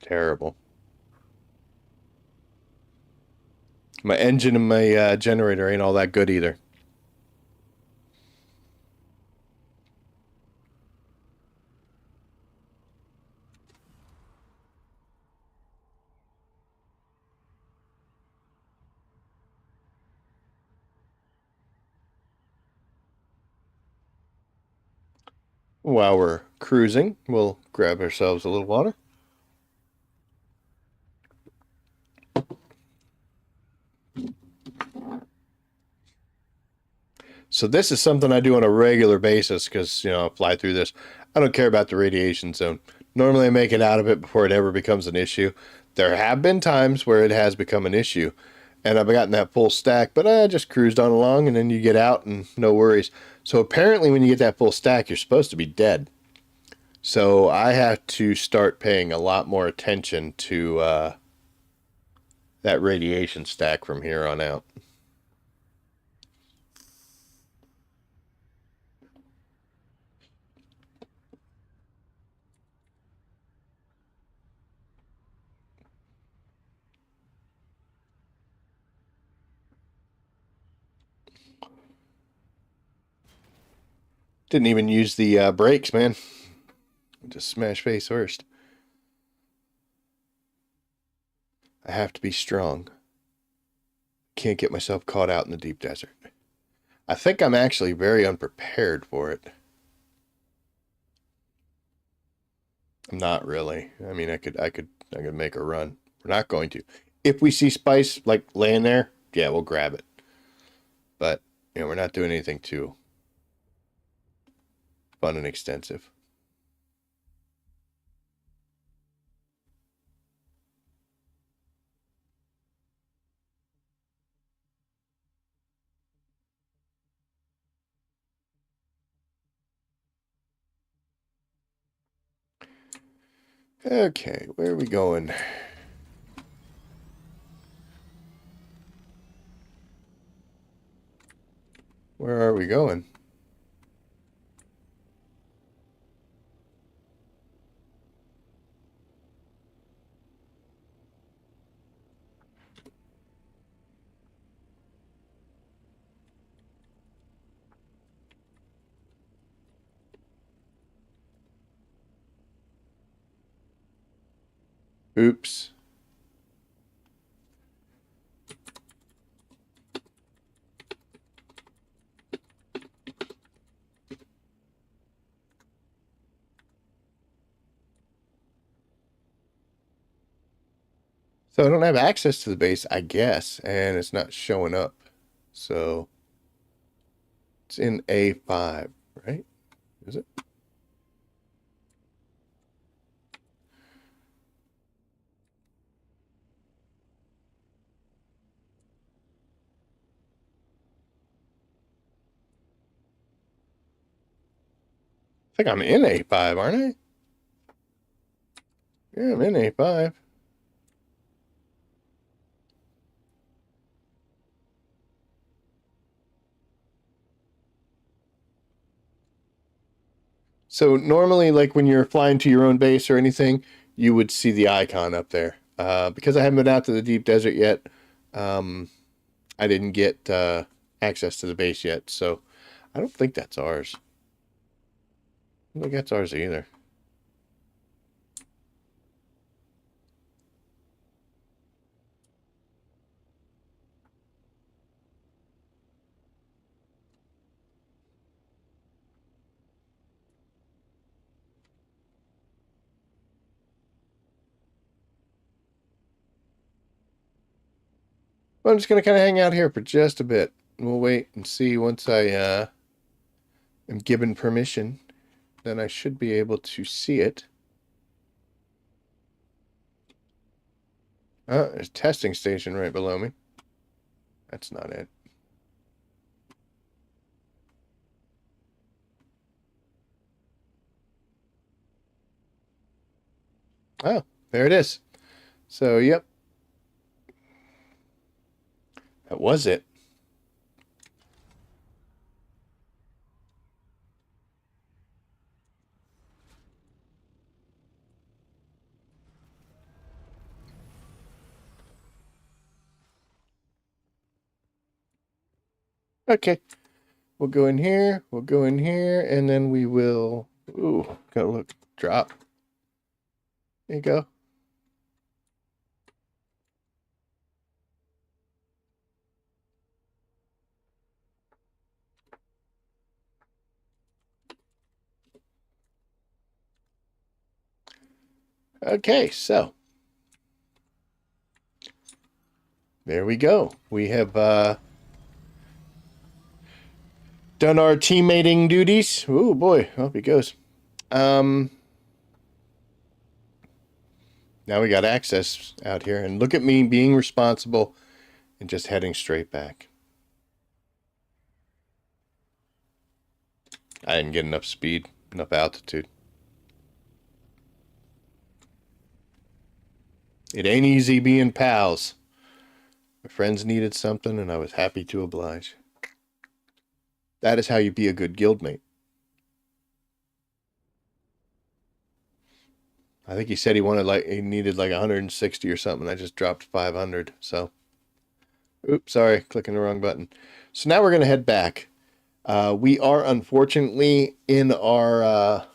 Terrible. My engine and my generator ain't all that good either. While we're cruising, we'll grab ourselves a little water. So this is something I do on a regular basis because, I fly through this. I don't care about the radiation zone. Normally I make it out of it before it ever becomes an issue. There have been times where it has become an issue. and I've gotten that full stack, but I just cruised on along, and then you get out and no worries. So apparently when you get that full stack, you're supposed to be dead. So I have to start paying a lot more attention to that radiation stack from here on out. Didn't even use the brakes, man. Just smash face first. I have to be strong. Can't get myself caught out in the deep desert. I think I'm actually very unprepared for it. I'm not really. I mean, I could make a run. We're not going to. If we see spice like laying there, yeah, we'll grab it. But we're not doing anything too fun and extensive. Okay, where are we going? Where are we going? Oops. So I don't have access to the base, I guess, and it's not showing up. So it's in A5, right? Is it? I think I'm in A5, aren't I? Yeah, I'm in A5. So normally, like when you're flying to your own base or anything, you would see the icon up there. Because I haven't been out to the deep desert yet, I didn't get access to the base yet. So I don't think that's ours. I don't think that's ours either. Well, I'm just going to kind of hang out here for just a bit. We'll wait and see once I am given permission. Then I should be able to see it. There's a testing station right below me. That's not it. Oh, there it is. So, yep. That was it. Okay. We'll go in here. We'll go in here. And then we will... Ooh, gotta look. Drop. There you go. Okay, so... There we go. We have done our teammating duties. Ooh, boy. Up he goes. Now we got access out here. And look at me being responsible and just heading straight back. I didn't get enough speed, enough altitude. It ain't easy being pals. My friends needed something, and I was happy to oblige. That is how you be a good guildmate. I think he said he needed like 160 or something. I just dropped 500, so. Oops, sorry, clicking the wrong button. So now we're going to head back. We are unfortunately in our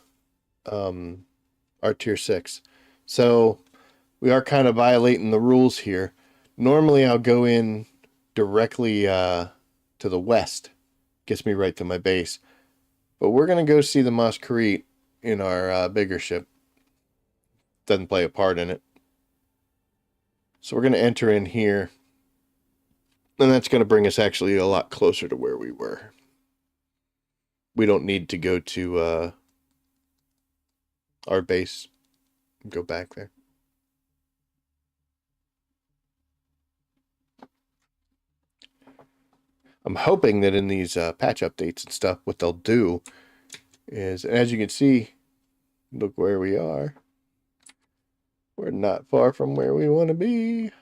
tier 6. So we are kind of violating the rules here. Normally I'll go in directly to the west. Gets me right to my base. But we're going to go see the Maas Kharet in our bigger ship. Doesn't play a part in it. So we're going to enter in here. And that's going to bring us actually a lot closer to where we were. We don't need to go to our base and go back there. I'm hoping that in these patch updates and stuff, what they'll do is, as you can see, look where we are. We're not far from where we want to be.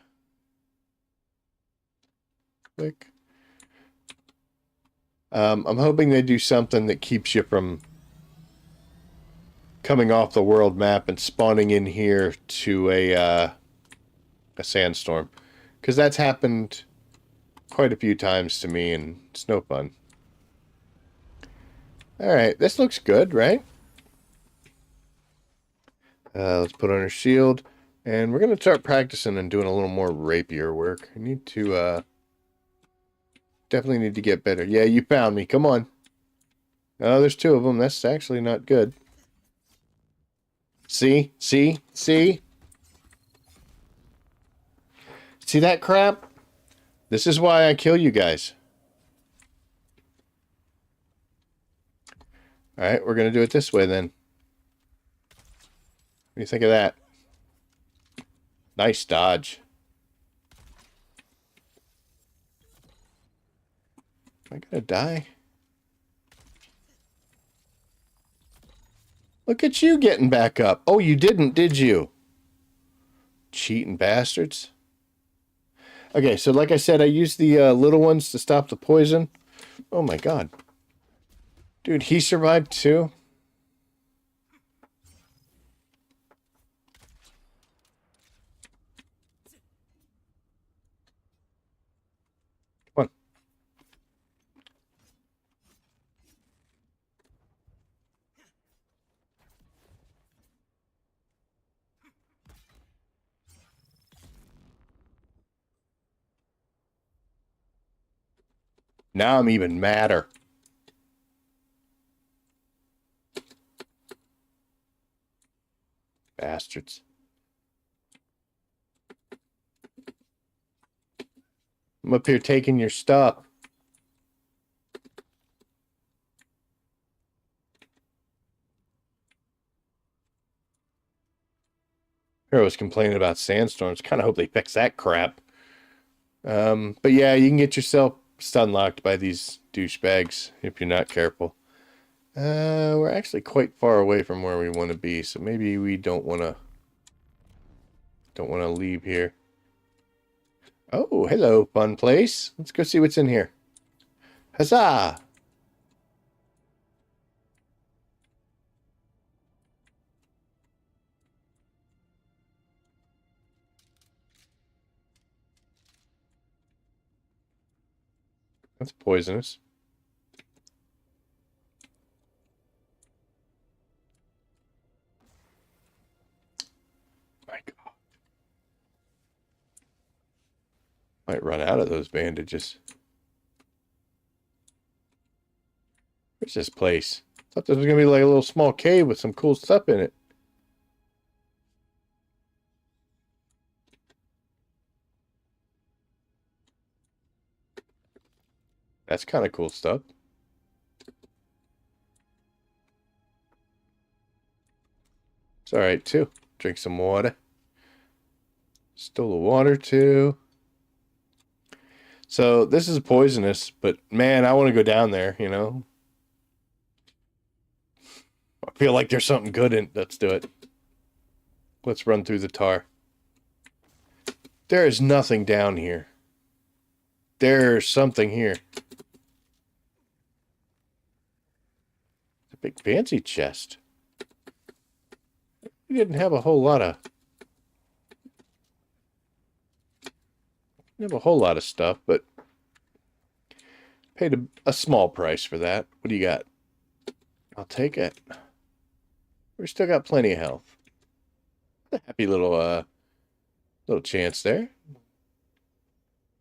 Click. I'm hoping they do something that keeps you from coming off the world map and spawning in here to a sandstorm. Because that's happened quite a few times to me, and it's no fun. Alright, this looks good, right? Let's put on our shield. And we're going to start practicing and doing a little more rapier work. I need to, definitely need to get better. Yeah, you found me. Come on. Oh, there's 2 of them. That's actually not good. See? See? See? See that crap? This is why I kill you guys. Alright, we're going to do it this way then. What do you think of that? Nice dodge. Am I gonna die? Look at you getting back up. Oh, you didn't, did you? Cheating bastards. Okay, so like I said, I used the little ones to stop the poison. Oh my god. Dude, he survived too? Come on. Now I'm even madder. Bastards. I'm up here taking your stuff. Here I was complaining about sandstorms. Kind of hope they fix that crap. But yeah, you can get yourself stun locked by these douchebags if you're not careful. We're actually quite far away from where we want to be, so maybe we don't want to leave here. Oh, hello, fun place. Let's go see what's in here. Huzzah! That's poisonous. My God. Might run out of those bandages. Where's this place? Thought this was gonna be like a little small cave with some cool stuff in it. That's kind of cool stuff. It's alright too. Drink some water. Stole the water too. So this is poisonous, but man, I want to go down there, you know? I feel like there's something good in it. Let's do it. Let's run through the tar. There is nothing down here. There's something here. It's a big fancy chest. We didn't have a whole lot of... We have a whole lot of stuff, but paid a small price for that. What do you got? I'll take it. We still got plenty of health. A happy little chance there.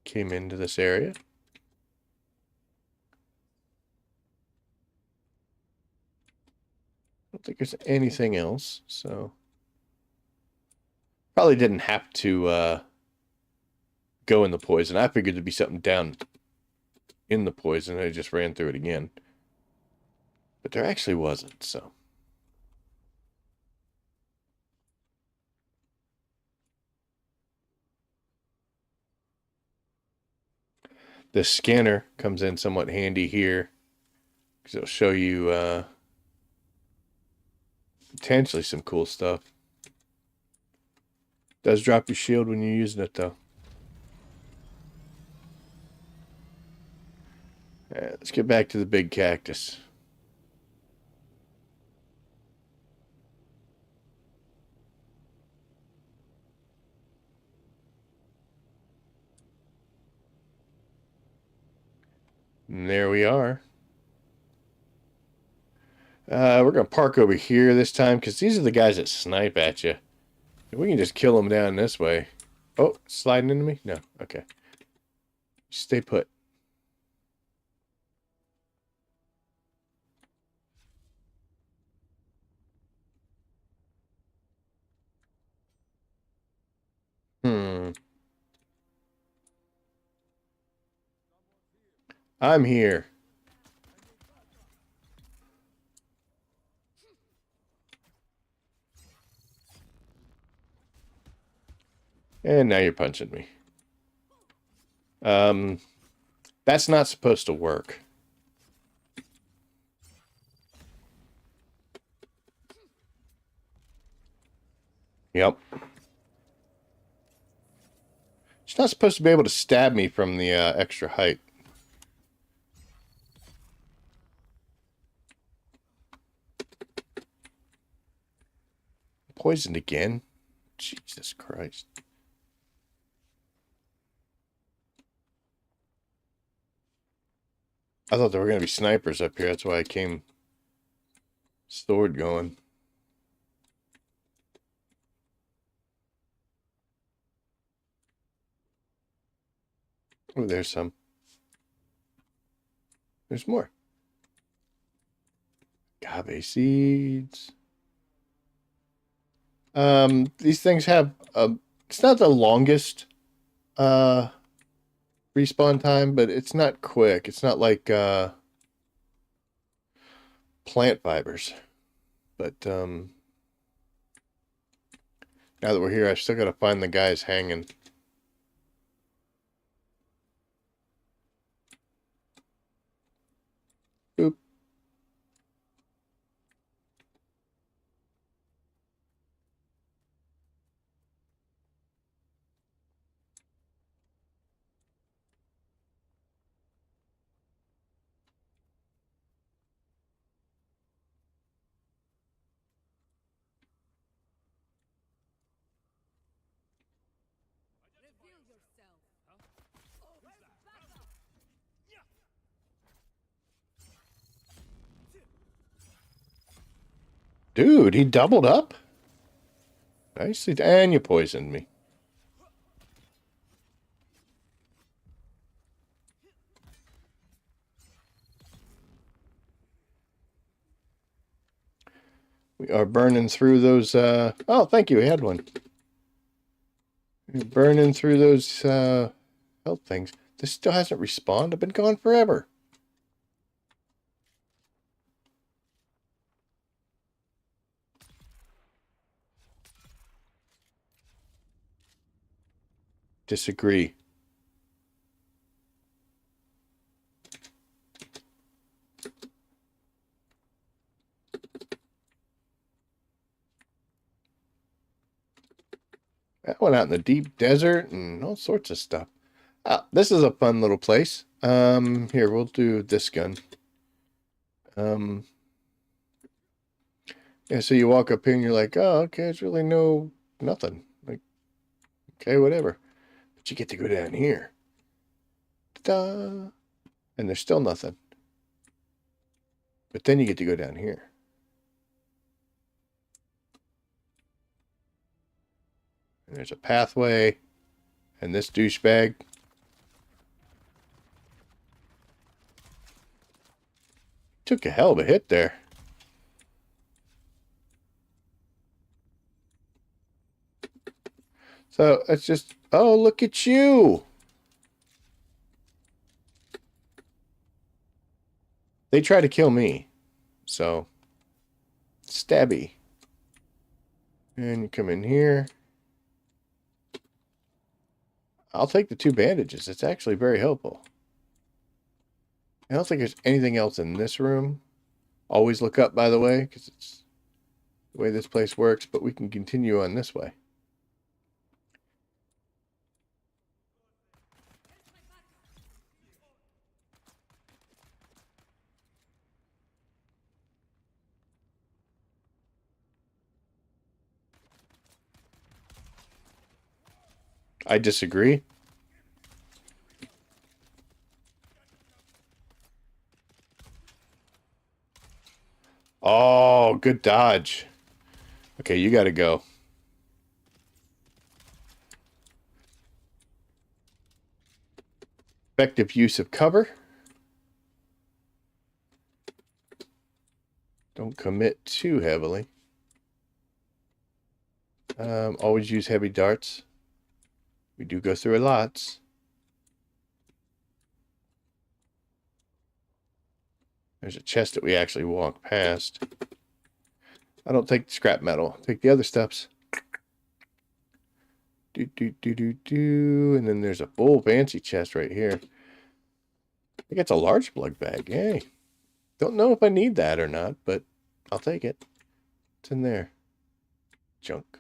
Came into this area. I don't think there's anything else, so probably didn't have to go in the poison. I figured there'd be something down in the poison. I just ran through it again. But there actually wasn't, so. The scanner comes in somewhat handy here because it'll show you potentially some cool stuff. Does drop your shield when you're using it, though. Alright, let's get back to the big cactus. And there we are. We're going to park over here this time because these are the guys that snipe at you. We can just kill them down this way. Oh, sliding into me? No. Okay. Stay put. I'm here. And now you're punching me. That's not supposed to work. Yep. It's not supposed to be able to stab me from the extra height. Poisoned again? Jesus Christ. I thought there were going to be snipers up here. That's why I came sword going. Oh, there's some. There's more. Agave Seeds. These things have it's not the longest respawn time, but it's not quick. It's not like plant fibers. But now that we're here, I still gotta find the guys hanging. Oop. Dude, he doubled up? Nicely. And you poisoned me. We are burning through those, oh, thank you, we had one. We're burning through those, health things. This still hasn't respawned. I've been gone forever. Disagree. I went out in the deep desert and all sorts of stuff. This is a fun little place. Here, we'll do this gun. Yeah, so you walk up here and you're like, oh, okay, there's really nothing. Like, okay, whatever. But you get to go down here. Ta-da! And there's still nothing. But then you get to go down here. And there's a pathway. And this douchebag. Took a hell of a hit there. So it's just, oh, look at you. They try to kill me. So, stabby. And you come in here. I'll take the 2 bandages. It's actually very helpful. I don't think there's anything else in this room. Always look up, by the way, because it's the way this place works, but we can continue on this way. I disagree. Oh, good dodge. Okay, you gotta go. Effective use of cover. Don't commit too heavily. Always use heavy darts. We do go through a lot. There's a chest that we actually walk past. I don't take scrap metal. Take the other steps. And then there's a full fancy chest right here. I think it's a large plug bag. Yay. Don't know if I need that or not, but I'll take it. It's in there. Junk.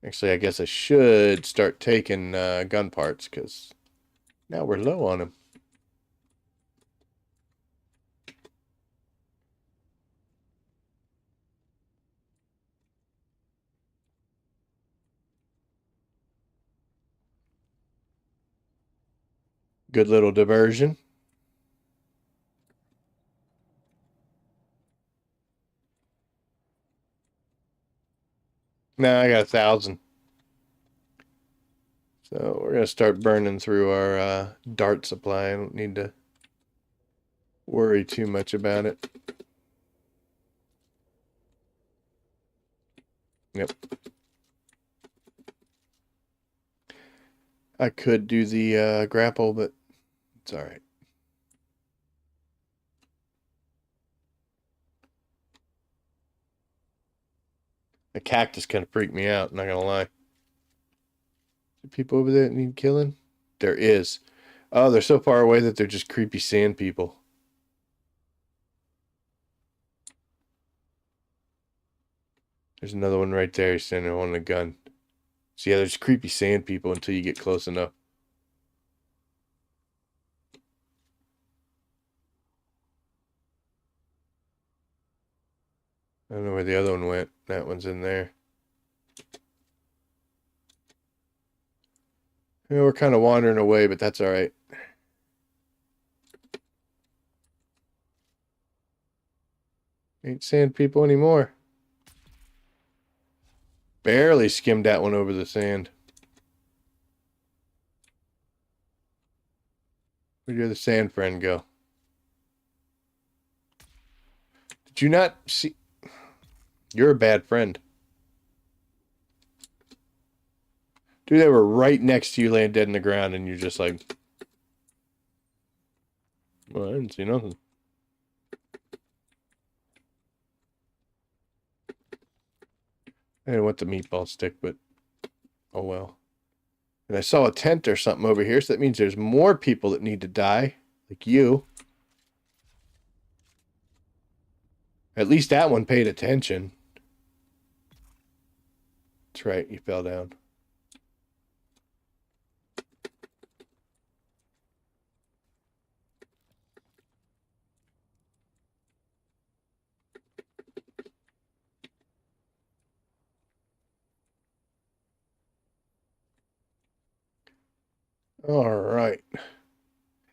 Actually, I guess I should start taking gun parts, because now we're low on them. Good little diversion. Now I got 1,000. So we're going to start burning through our dart supply. I don't need to worry too much about it. Yep. I could do the grapple, but it's all right. The cactus kind of freaked me out, not gonna lie. There people over there that need killing? There is. Oh, they're so far away that they're just creepy sand people. There's another one right there. He's standing on a gun. So yeah, there's creepy sand people until you get close enough. I don't know where the other one went. That one's in there. Yeah, we're kind of wandering away, but that's all right. Ain't sand people anymore. Barely skimmed that one over the sand. Where'd your other sand friend go? Did you not see? You're a bad friend. Dude, they were right next to you laying dead in the ground, and you're just like, well, I didn't see nothing. I didn't want the meatball stick, but oh well. And I saw a tent or something over here, so that means there's more people that need to die, like you. At least that one paid attention. That's right, you fell down. All right.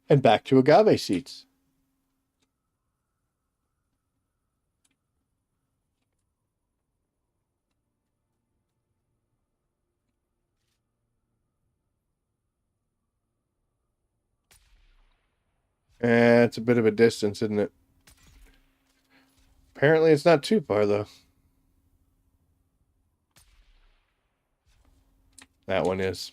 And back to agave seeds. It's a bit of a distance, isn't it? Apparently it's not too far, though. That one is.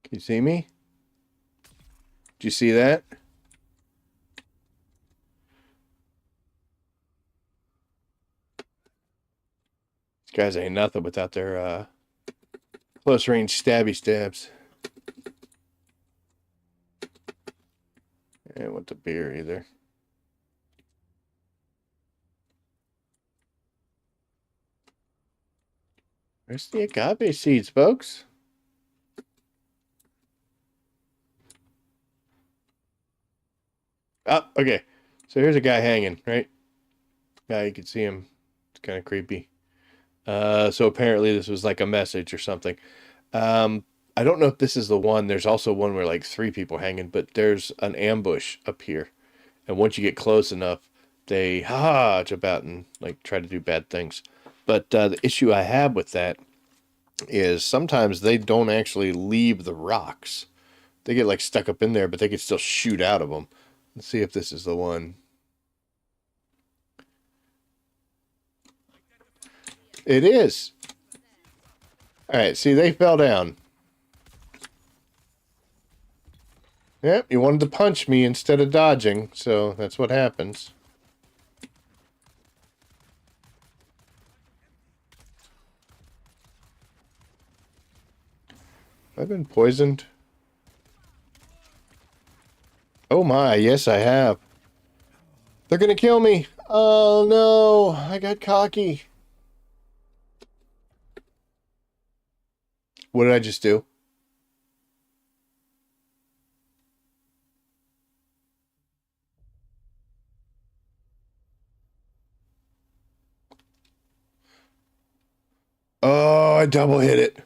Can you see me? Did you see that? These guys ain't nothing without their close range stabby stabs. I don't want the beer either. Where's the agave seeds, folks? Oh, okay. So here's a guy hanging, right? Yeah, you can see him. It's kind of creepy. So apparently this was like a message or something. I don't know if this is the one. There's also one where like three people hanging, but there's an ambush up here. And once you get close enough, they jump out and like try to do bad things. But the issue I have with that is sometimes they don't actually leave the rocks. They get like stuck up in there, but they can still shoot out of them. Let's see if this is the one. It is. All right, see, they fell down. Yep, you wanted to punch me instead of dodging, so that's what happens. I've been poisoned. Oh my, yes I have. They're gonna kill me. Oh no, I got cocky. What did I just do? Oh, I double hit it.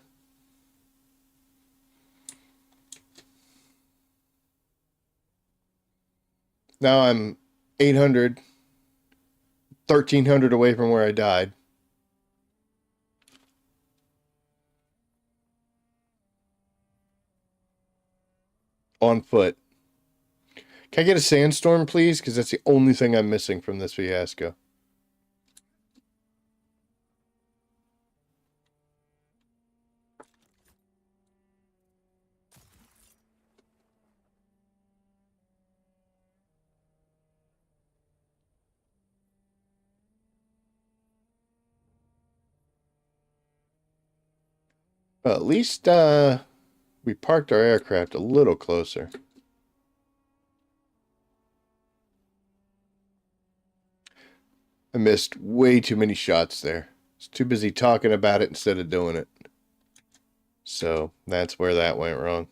Now I'm 800, 1,300 away from where I died. On foot. Can I get a sandstorm, please? Because that's the only thing I'm missing from this fiasco. Well, at least we parked our aircraft a little closer. I missed way too many shots there. I was too busy talking about it instead of doing it. So that's where that went wrong.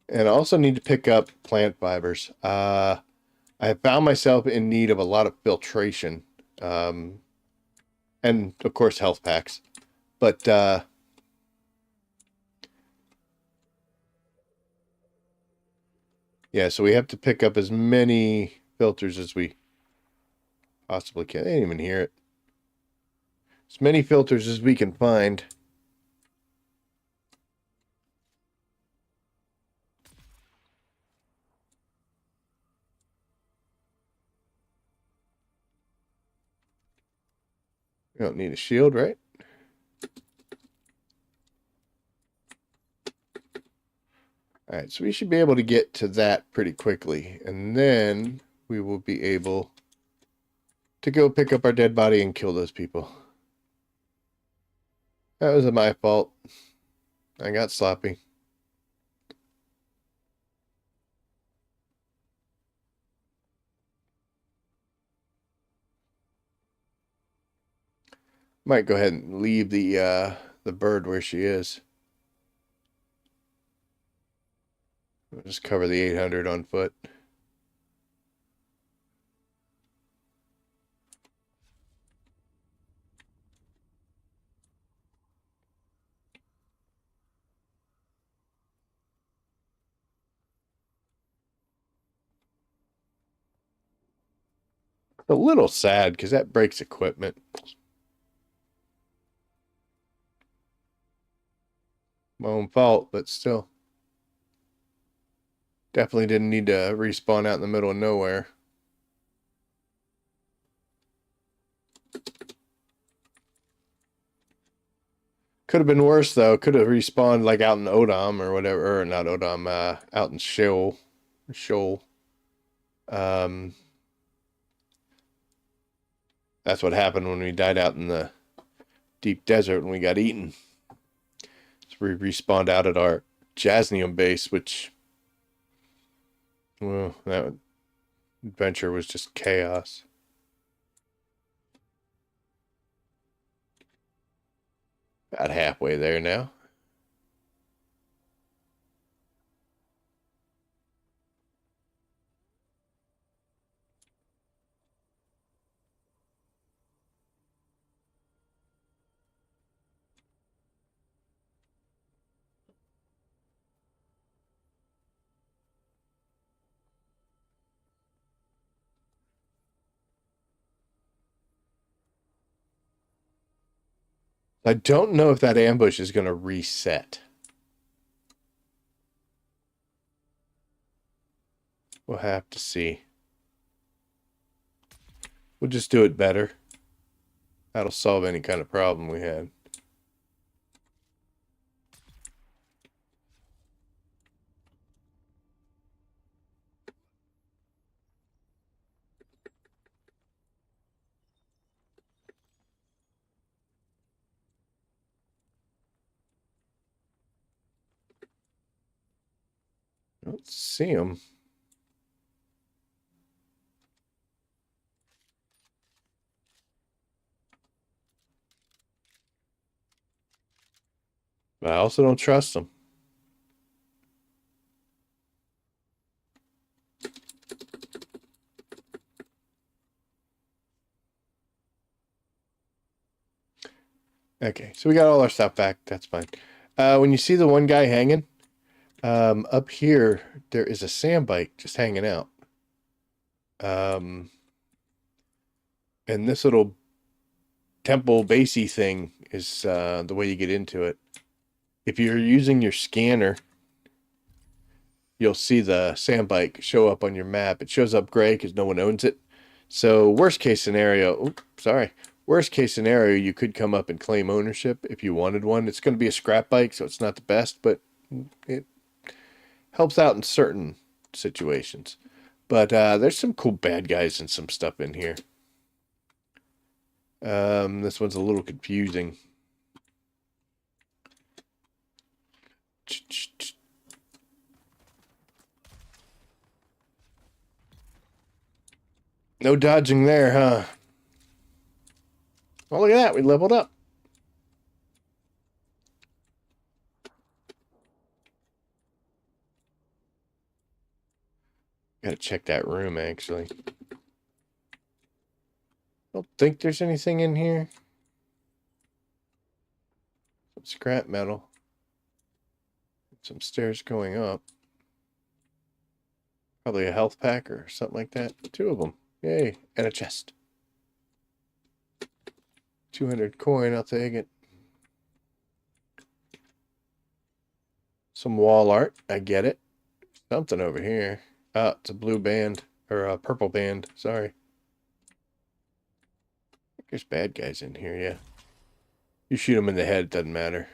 And I also need to pick up plant fibers. I have found myself in need of a lot of filtration. And of course health packs. But yeah, so we have to pick up as many filters as we possibly can. I didn't even hear it. As many filters as we can find. We don't need a shield, right? All right, so we should be able to get to that pretty quickly. And then we will be able to go pick up our dead body and kill those people. That was my fault. I got sloppy. Might go ahead and leave the bird where she is. We'll just cover the 800 on foot. A little sad because that breaks equipment. My own fault, but still. Definitely didn't need to respawn out in the middle of nowhere. Could have been worse though. Could have respawned like out in Odom or whatever, or not Odom, out in Shoal. That's what happened when we died out in the deep desert when we got eaten. So we respawned out at our Jasnium base, which, well, that adventure was just chaos. About halfway there now. I don't know if that ambush is going to reset. We'll have to see. We'll just do it better. That'll solve any kind of problem we had. Let's see them. But I also don't trust them. Okay, so we got all our stuff back. That's fine. When you see the one guy hanging, up here, there is a sand bike just hanging out. And this little temple basey thing is the way you get into it. If you're using your scanner, you'll see the sand bike show up on your map. It shows up gray because no one owns it. So worst case scenario, worst case scenario, you could come up and claim ownership if you wanted one. It's going to be a scrap bike, so it's not the best, but it helps out in certain situations. But there's some cool bad guys and some stuff in here. This one's a little confusing. No dodging there, huh? Oh, look at that. We leveled up. Gotta check that room, actually. Don't think there's anything in here. Some scrap metal. Some stairs going up. Probably a health pack or something like that. 2 of them. Yay. And a chest. 200 coin. I'll take it. Some wall art. I get it. Something over here. Oh, it's a blue band. Or a purple band. Sorry. There's bad guys in here, yeah. You shoot them in the head, it doesn't matter.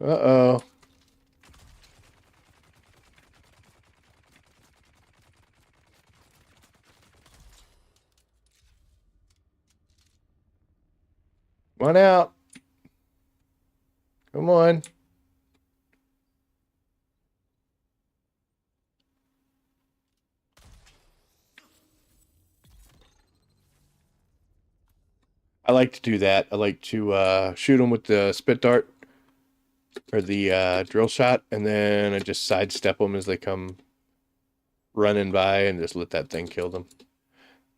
Uh-oh. Come on out. Come on. I like to do that. I like to shoot them with the spit dart or the drill shot, and then I just sidestep them as they come running by and just let that thing kill them.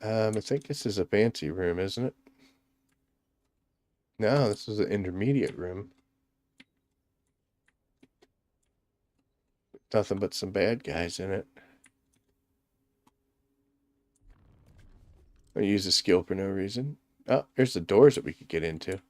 I think this is a fancy room, isn't it? No, this is an intermediate room. Nothing but some bad guys in it. I use a skill for no reason. Oh, here's the doors that we could get into.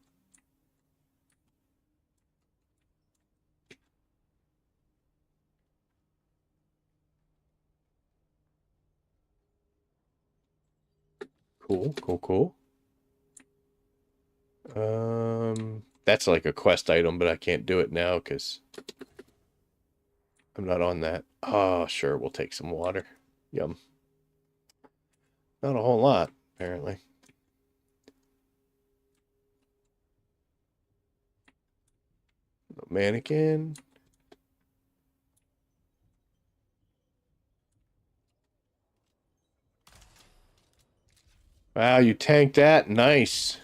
Cool, cool, cool. That's like a quest item, but I can't do it now because I'm not on that. Oh, sure, we'll take some water. Yum. Not a whole lot, apparently. Mannequin. Wow, you tanked that. Nice.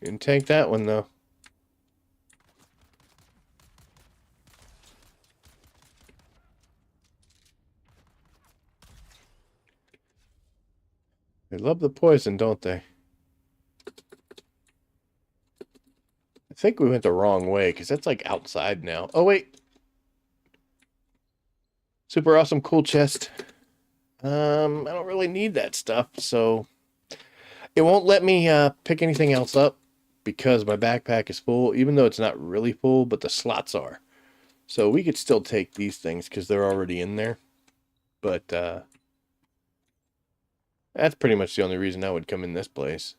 Didn't tank that one, though. They love the poison, don't they? I think we went the wrong way, because that's like outside now. Oh, wait. Super awesome cool chest. I don't really need that stuff, so it won't let me pick anything else up because my backpack is full, even though it's not really full, but the slots are. So we could still take these things because they're already in there. But that's pretty much the only reason I would come in this place.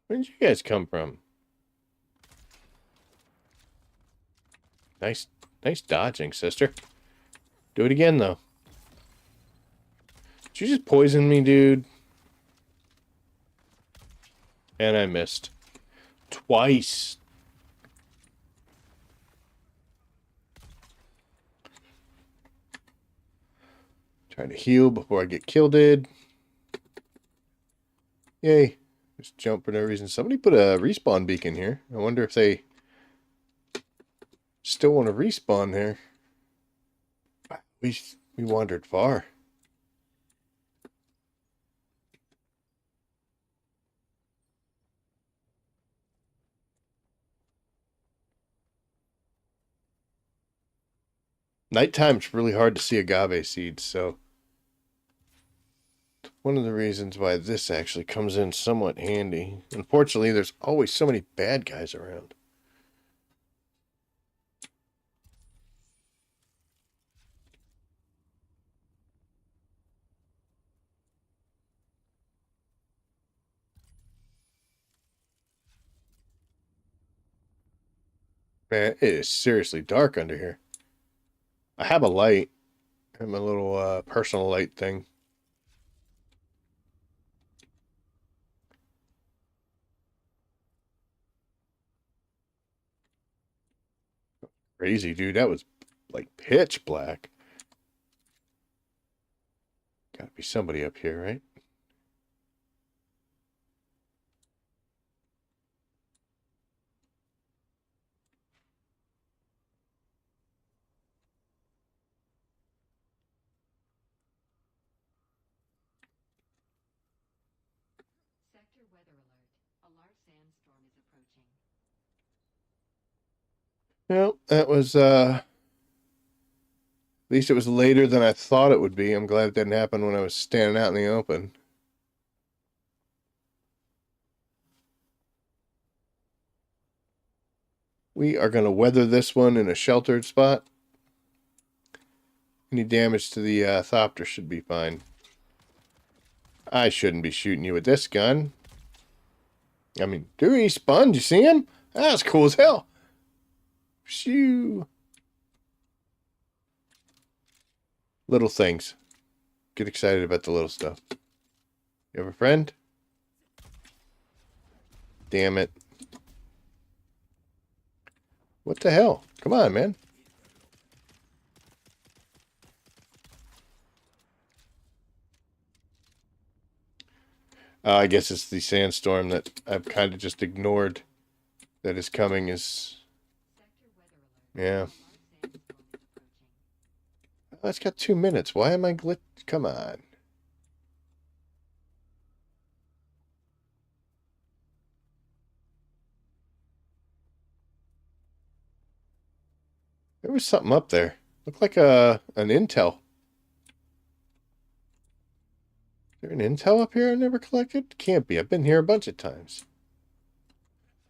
Where did you guys come from? Nice, nice dodging, sister. Do it again, though. Did you just poison me, dude? And I missed. Twice. Trying to heal before I get killed. Yay. Just jump for no reason. Somebody put a respawn beacon here. I wonder if they still want to respawn there. We wandered far. Nighttime's really hard to see agave seeds, so one of the reasons why this actually comes in somewhat handy. Unfortunately, there's always so many bad guys around. Man, it is seriously dark under here. I have a light. I have my little personal light thing. Crazy, dude. That was like pitch black. Gotta be somebody up here, right? Sector weather alert. A large sandstorm is approaching. Well, that was at least it was later than I thought it would be. I'm glad it didn't happen when I was standing out in the open. We are going to weather this one in a sheltered spot. Any damage to the Thopter should be fine. I shouldn't be shooting you with this gun. I mean, dude, he spun. Did you see him? That's cool as hell. Shoo. Little things. Get excited about the little stuff. You have a friend? Damn it. What the hell? Come on, man. I guess it's the sandstorm that I've kind of just ignored that is coming is... Yeah. Oh, it's got 2 minutes. Why am I glitch? Come on. There was something up there. Looked like an intel. Is there an intel up here I never collected? Can't be. I've been here a bunch of times.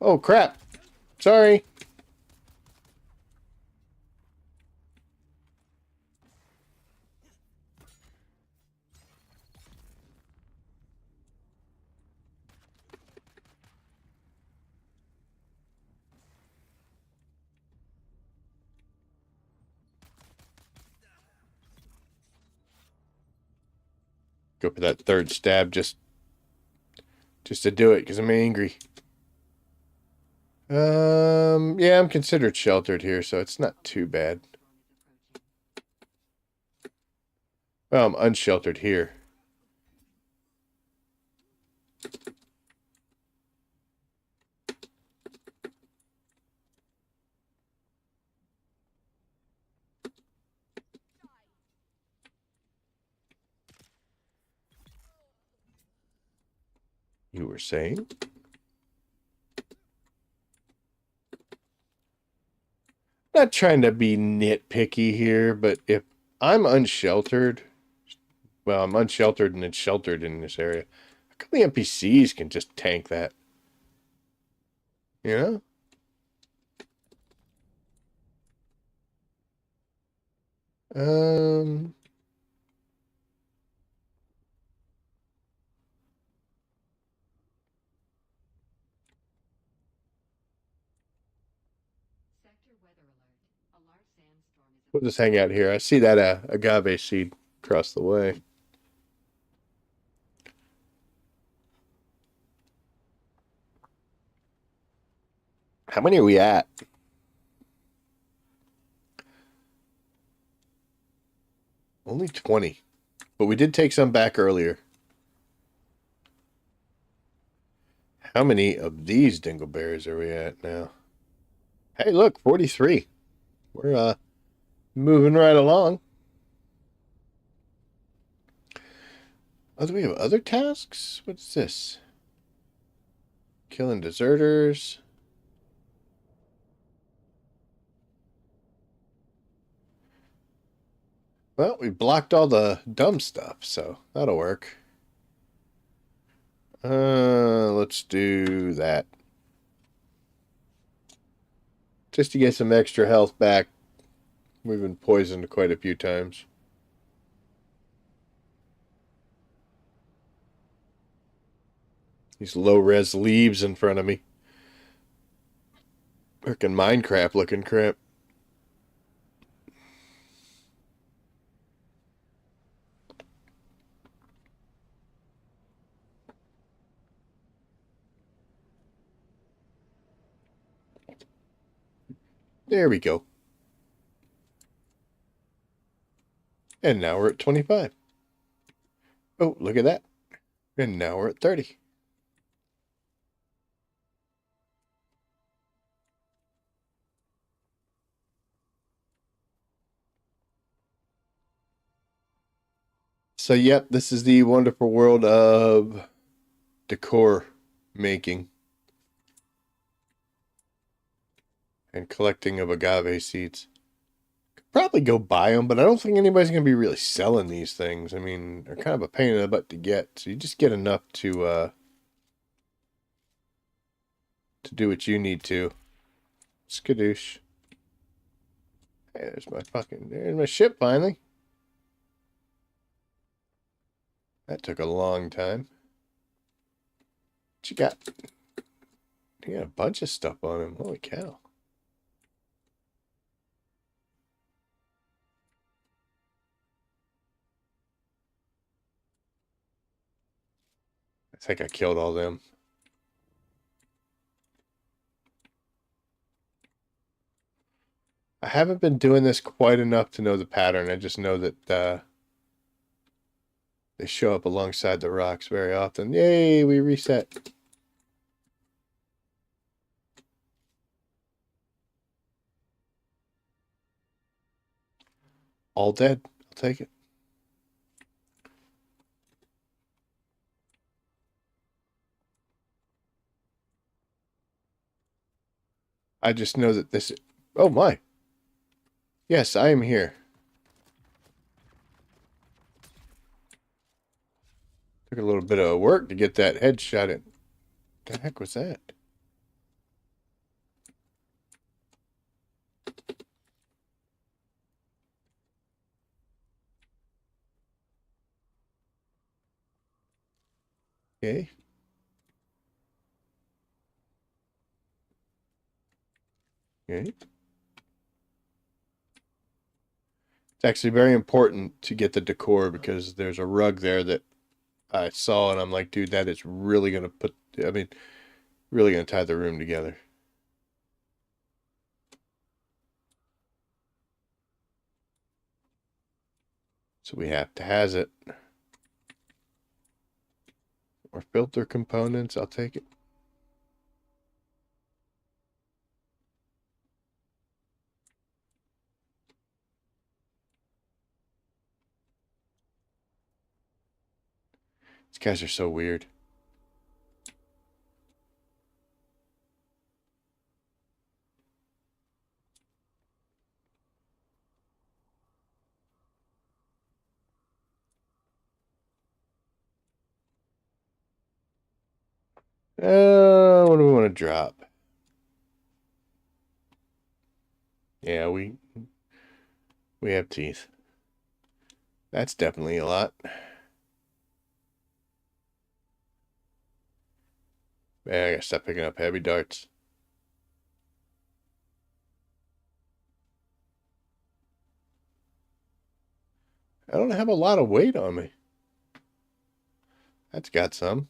Oh, crap. Sorry. Go for that third stab just to do it because I'm angry. Yeah, I'm considered sheltered here, so it's not too bad. Well, I'm unsheltered here. You were saying? Not trying to be nitpicky here, but if I'm unsheltered, well, I'm unsheltered and it's sheltered in this area. How come the NPCs can just tank that? You know? Um, Sector weather alert. A large sandstorm is we'll just hang out here. I see that agave seed across the way. How many are we at? Only 20. But we did take some back earlier. How many of these dingleberries are we at now? Hey, look, 43. We're moving right along. Oh, do we have other tasks? What's this? Killing deserters. Well, we blocked all the dumb stuff, so that'll work. Let's do that. Just to get some extra health back. We've been poisoned quite a few times. These low-res leaves in front of me. Frickin' Minecraft looking crap. There we go. And now we're at 25. Oh, look at that. And now we're at 30. So, yep, this is the wonderful world of decor making and collecting of agave seeds. Could probably go buy them, but I don't think anybody's going to be really selling these things. I mean, they're kind of a pain in the butt to get. So you just get enough to do what you need to. Skadoosh. Hey, there's my ship finally. That took a long time. What you got? You got a bunch of stuff on him. Holy cow. I think I killed all them. I haven't been doing this quite enough to know the pattern. I just know that they They show up alongside the rocks very often. Yay, we reset. All dead. I'll take it. I just know that this... Oh my. Yes, I am here. Took a little bit of work to get that headshot in. What the heck was that? Okay. Okay. It's actually very important to get the decor because there's a rug there that I saw and I'm like, dude, that is really going to put, I mean, really going to tie the room together. So we have to has it. Or filter components, I'll take it. These guys are so weird. What do we want to drop? Yeah, we have teeth. That's definitely a lot. Man, I gotta stop picking up heavy darts. I don't have a lot of weight on me. That's got some.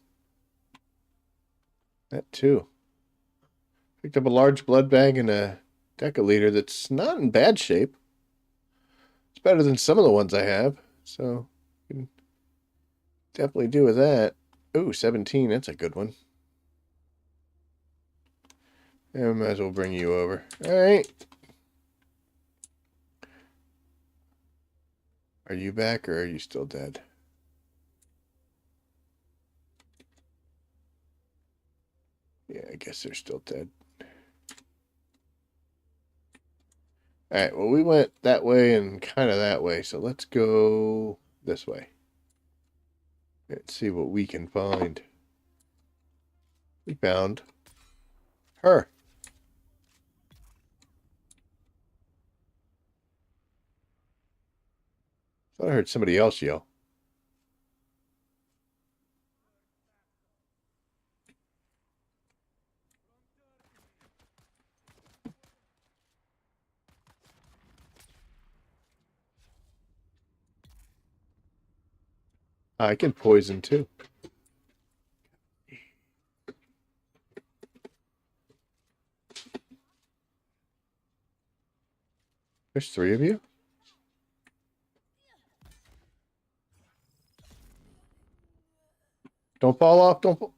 That too. Picked up a large blood bag and a deciliter that's not in bad shape. It's better than some of the ones I have, so you can definitely do with that. Ooh, 17, that's a good one. Yeah, might as well bring you over. Alright. Are you back or are you still dead? Yeah, I guess they're still dead. Alright, well, we went that way and kind of that way, so let's go this way. Let's see what we can find. We found her. Thought I heard somebody else yell. I can poison too. There's 3 of you? Don't fall off, don't fall.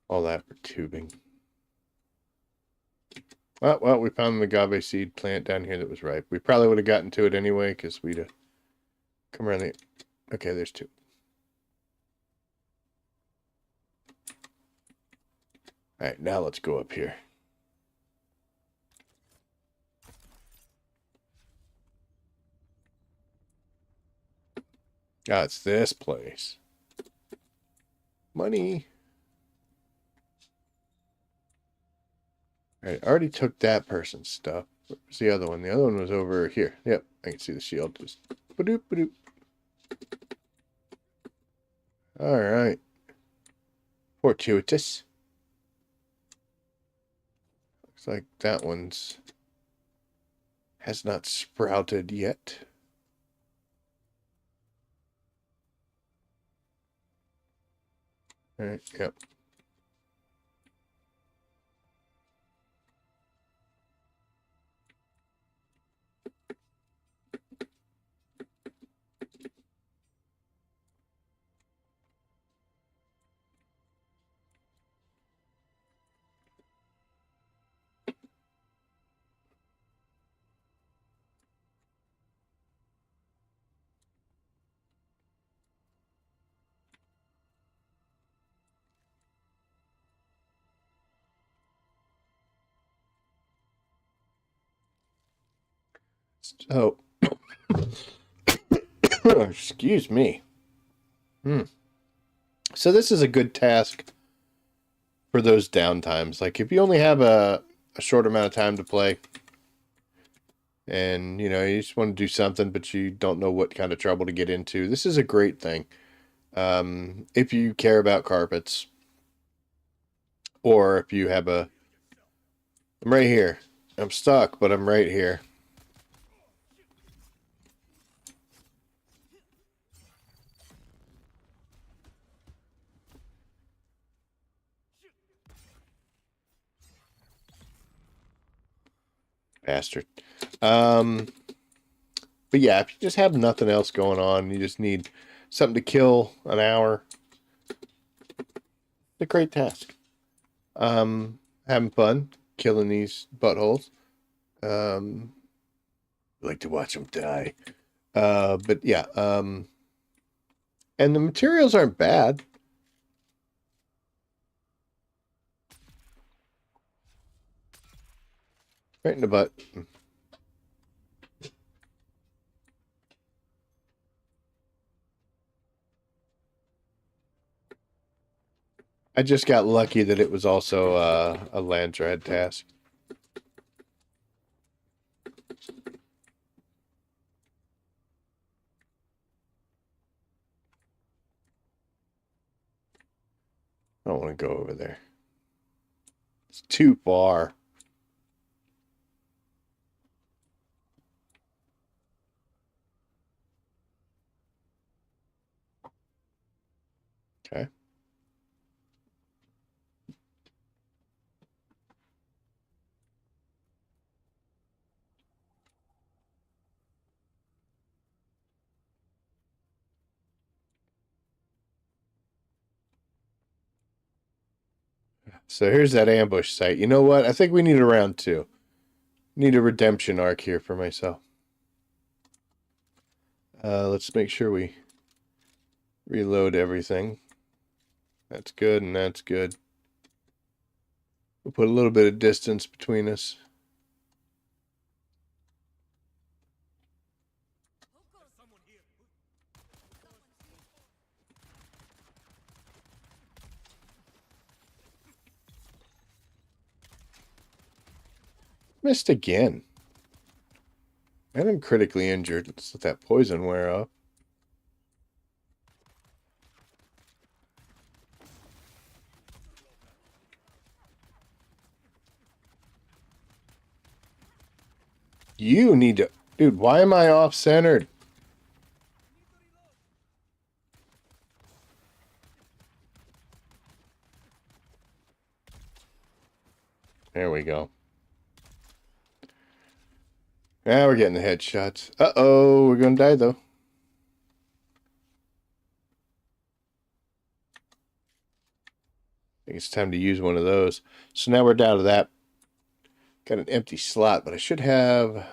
All that for tubing. Well, we found the agave seed plant down here that was ripe. We probably would have gotten to it anyway because we'd have come around the... Okay, there's 2. All right, now let's go up here. Ah, it's this place. Money. All right, I already took that person's stuff. Where's the other one? The other one was over here. Yep, I can see the shield. Just ba-doop, ba-doop. All right. Fortuitous. Looks like that one's has not sprouted yet. All right, yep. So, excuse me. So this is a good task for those downtimes. Like if you only have a short amount of time to play and you know you just want to do something but you don't know what kind of trouble to get into, this is a great thing. If you care about carpets or if you have a I'm right here. I'm stuck, but I'm right here. Bastard. Um, but yeah, if you just have nothing else going on, you just need something to kill an hour. It's a great task. Having fun killing these buttholes. Um, I like to watch them die. But yeah, and the materials aren't bad. Right in the butt. I just got lucky that it was also a land dread task. I don't want to go over there. It's too far. Okay. So here's that ambush site. You know what? I think we need a round two. Need a redemption arc here for myself. Let's make sure we reload everything. That's good, and that's good. We'll put a little bit of distance between us. Missed again. And I'm critically injured. Let's let that poison wear off. You need to... Dude, why am I off-centered? There we go. Now we're getting the headshots. Uh-oh, we're gonna die, though. I think it's time to use one of those. So now we're down to that. Got an empty slot, but I should have...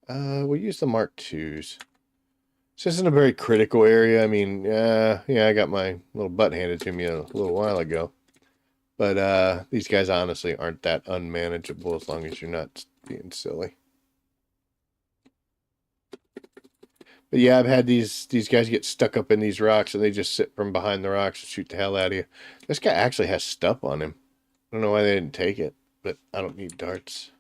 we'll use the Mark IIs. This isn't a very critical area. I mean, yeah, I got my little butt handed to me a little while ago. But these guys honestly aren't that unmanageable as long as you're not being silly. But yeah, I've had these guys get stuck up in these rocks and they just sit from behind the rocks and shoot the hell out of you. This guy actually has stuff on him. I don't know why they didn't take it, but I don't need darts.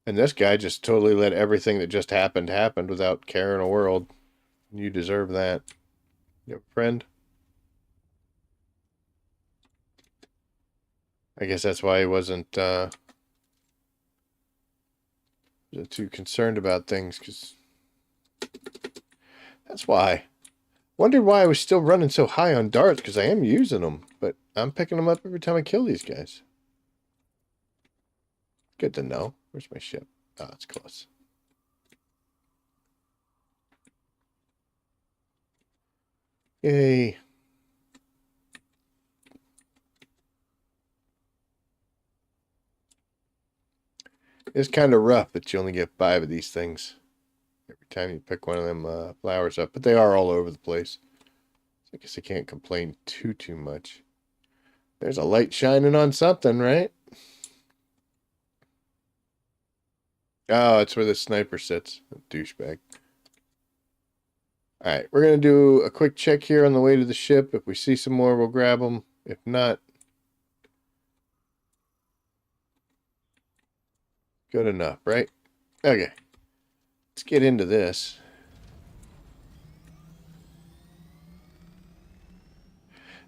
And this guy just totally let everything that just happened without caring a world. You deserve that. You have a friend? I guess that's why he wasn't too concerned about things, because that's why. Wondered why I was still running so high on darts, because I am using them, but I'm picking them up every time I kill these guys. Good to know. Where's my ship? Oh, it's close. Yay. It's kind of rough that you only get 5 of these things every time you pick one of them flowers up, but they are all over the place. So I guess I can't complain too much. There's a light shining on something, right? Oh, it's where the sniper sits. Douchebag. All right, we're going to do a quick check here on the way to the ship. If we see some more, we'll grab them. If not, good enough, right? Okay, let's get into this.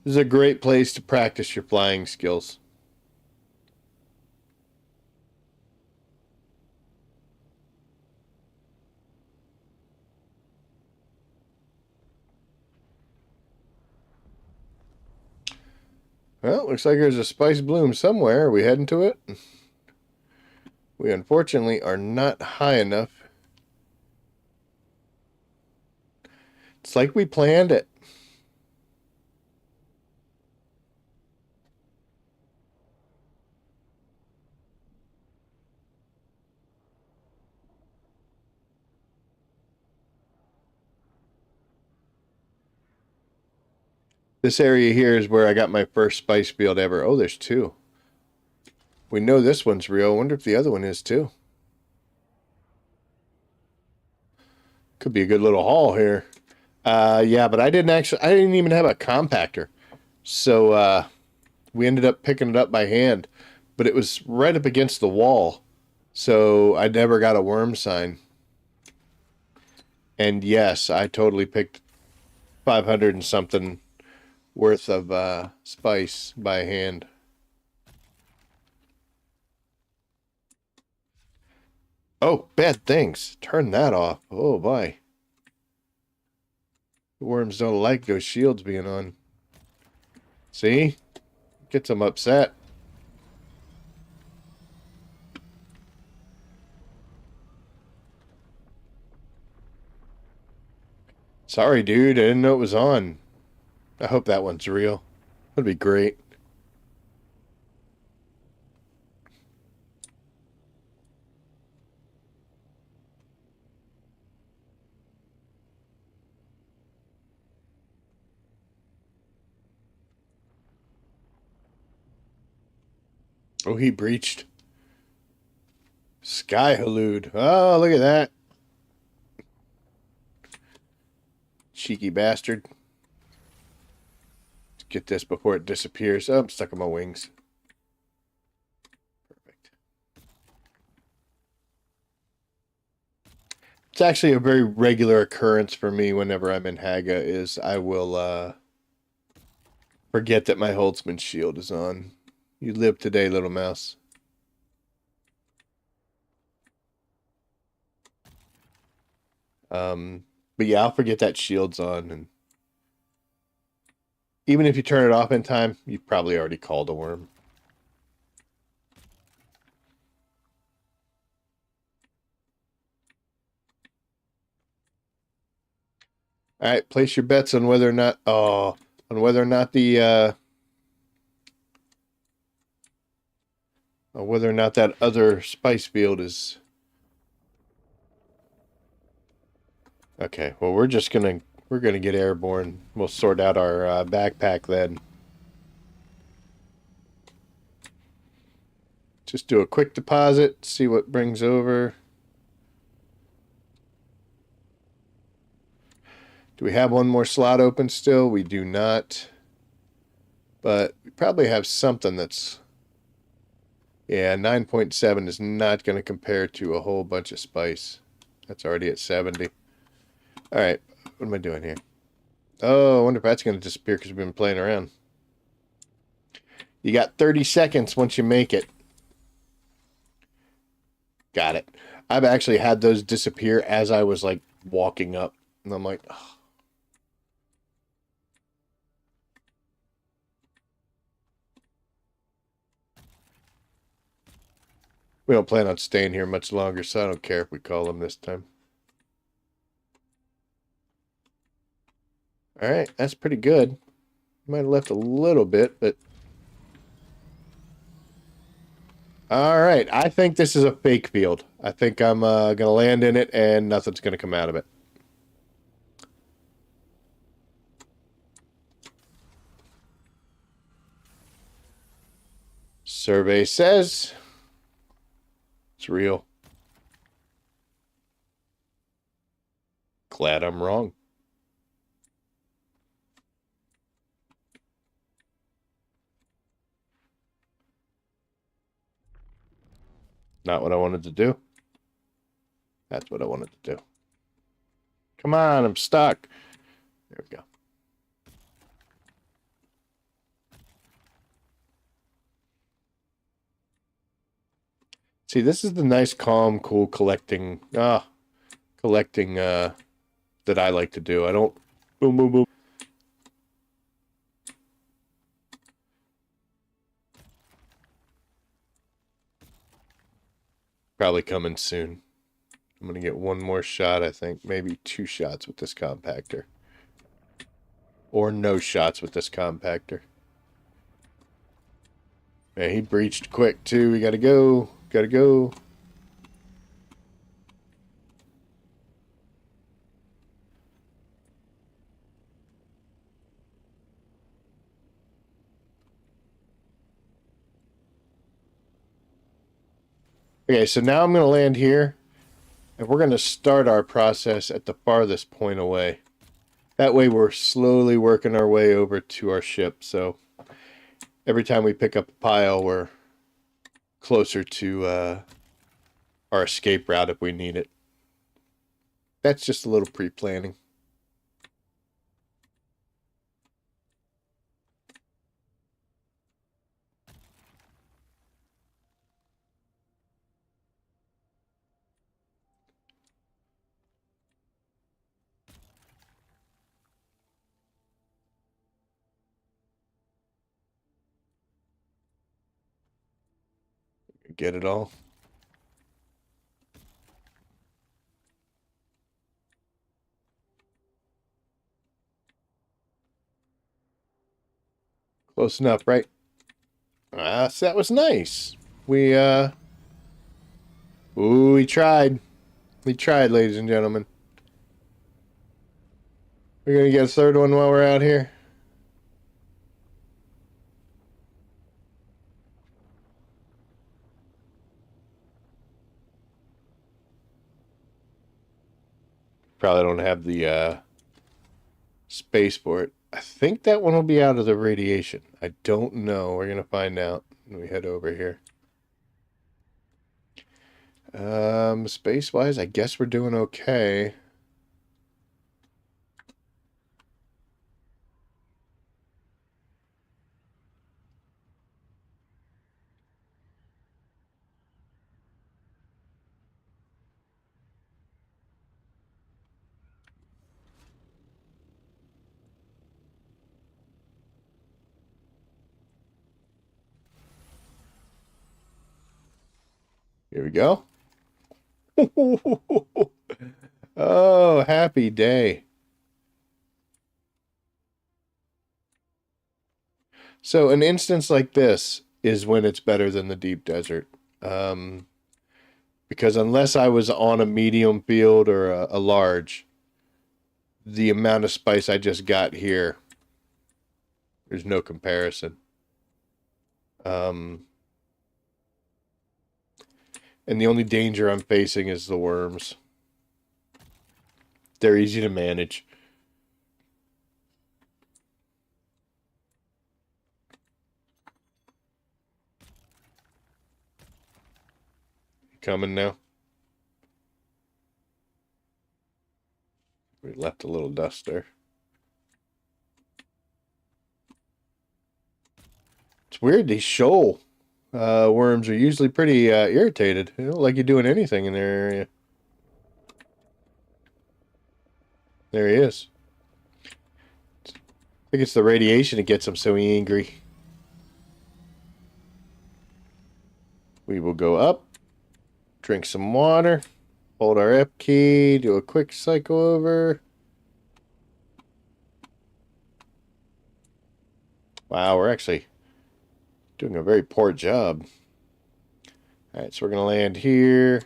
This is a great place to practice your flying skills. Well, looks like there's a spice bloom somewhere. Are we heading to it? We unfortunately are not high enough. It's like we planned it. This area here is where I got my first spice field ever. Oh, there's two. We know this one's real. I wonder if the other one is too. Could be a good little haul here. Yeah, but I didn't even have a compactor. So we ended up picking it up by hand. But it was right up against the wall. So I never got a worm sign. And yes, I totally picked 500 and something worth of spice by hand. Oh, bad things. Turn that off. Oh, boy. The worms don't like those shields being on. See? Gets them upset. Sorry, dude. I didn't know it was on. I hope that one's real. That'd be great. Oh, he breached. Sky hallude. Oh, look at that. Cheeky bastard. Let's get this before it disappears. Oh, I'm stuck on my wings. Perfect. It's actually a very regular occurrence for me whenever I'm in Hagga is I will forget that my Holtzman shield is on. You live today, little mouse. But yeah, I'll forget that shield's on, and even if you turn it off in time, you've probably already called a worm. All right, place your bets on whether or not on whether or not the whether or not that other spice field is okay. Well, we're gonna get airborne. We'll sort out our backpack then. Just do a quick deposit, see what brings over. Do we have one more slot open still? We do not. But we probably have something that's... Yeah, 9.7 is not going to compare to a whole bunch of spice. That's already at 70. Alright, what am I doing here? Oh, I wonder if that's going to disappear because we've been playing around. You got 30 seconds once you make it. Got it. I've actually had those disappear as I was, like, walking up. And I'm like, oh. We don't plan on staying here much longer, so I don't care if we call them this time. Alright, that's pretty good. Might have left a little bit, but... Alright, I think this is a fake field. I think I'm going to land in it and nothing's going to come out of it. Survey says... It's real. Glad I'm wrong. Not what I wanted to do. That's what I wanted to do. Come on, I'm stuck. There we go. See, this is the nice, calm, cool collecting that I like to do. I don't boom, boom, boom. Probably coming soon. I'm going to get one more shot, I think. Maybe 2 shots with this compactor. Or no shots with this compactor. Man, he breached quick, too. We gotta go. Gotta go. Okay, so now I'm going to land here. And we're going to start our process at the farthest point away. That way we're slowly working our way over to our ship. So every time we pick up a pile, we're closer to our escape route if we need it. That's just a little pre-planning. Get it all. Close enough, right? So that was nice. Ooh, we tried. We tried, ladies and gentlemen. We're gonna get a third one while we're out here. Probably don't have the space for it. I think that one will be out of the radiation. I don't know. We're gonna find out when we head over here. Space-wise, I guess we're doing okay. Here we go. Oh, happy day. So an instance like this is when it's better than the deep desert. Because unless I was on a medium field or a large, the amount of spice I just got here, there's no comparison. And the only danger I'm facing is the worms. They're easy to manage. Coming now. We left a little dust there. It's weird, these shoal worms are usually pretty irritated. They don't like you doing anything in their area. There he is. I think it's the radiation that gets him so angry. We will go up, drink some water, hold our F key, do a quick cycle over. Wow, we're actually doing a very poor job. Alright, so we're going to land here.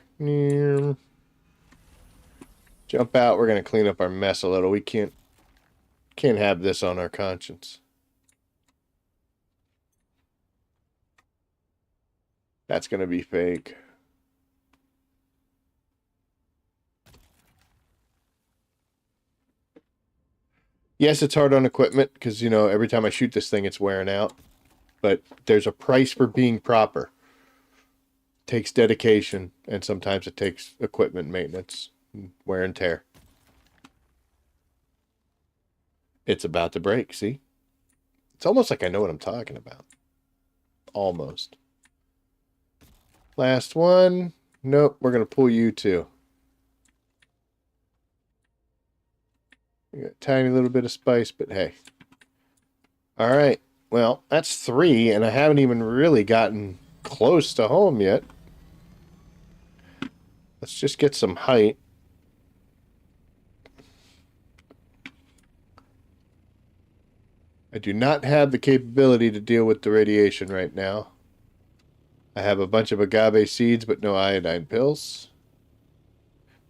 Jump out. We're going to clean up our mess a little. We can't have this on our conscience. That's going to be fake. Yes, it's hard on equipment because, you know, every time I shoot this thing, it's wearing out. But there's a price for being proper. It takes dedication, and sometimes it takes equipment maintenance, wear and tear. It's about to break, see? It's almost like I know what I'm talking about. Almost. Last one. Nope, we're going to pull you too. We got a tiny little bit of spice, but hey. All right. Well, that's 3, and I haven't even really gotten close to home yet. Let's just get some height. I do not have the capability to deal with the radiation right now. I have a bunch of agave seeds, but no iodine pills.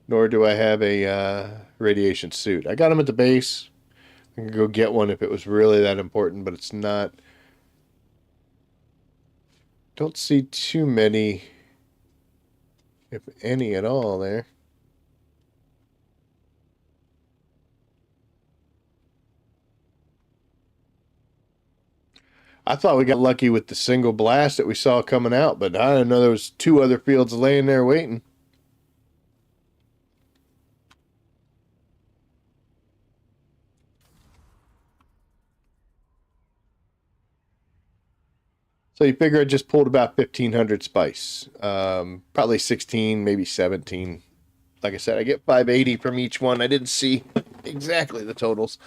Nor do I have a radiation suit. I got them at the base. I can go get one if it was really that important, but it's not. Don't see too many, if any at all, there. I thought we got lucky with the single blast that we saw coming out, but I didn't know there was 2 other fields laying there waiting. So you figure I just pulled about 1,500 spice. Probably 16, maybe 17. Like I said, I get 580 from each one. I didn't see exactly the totals,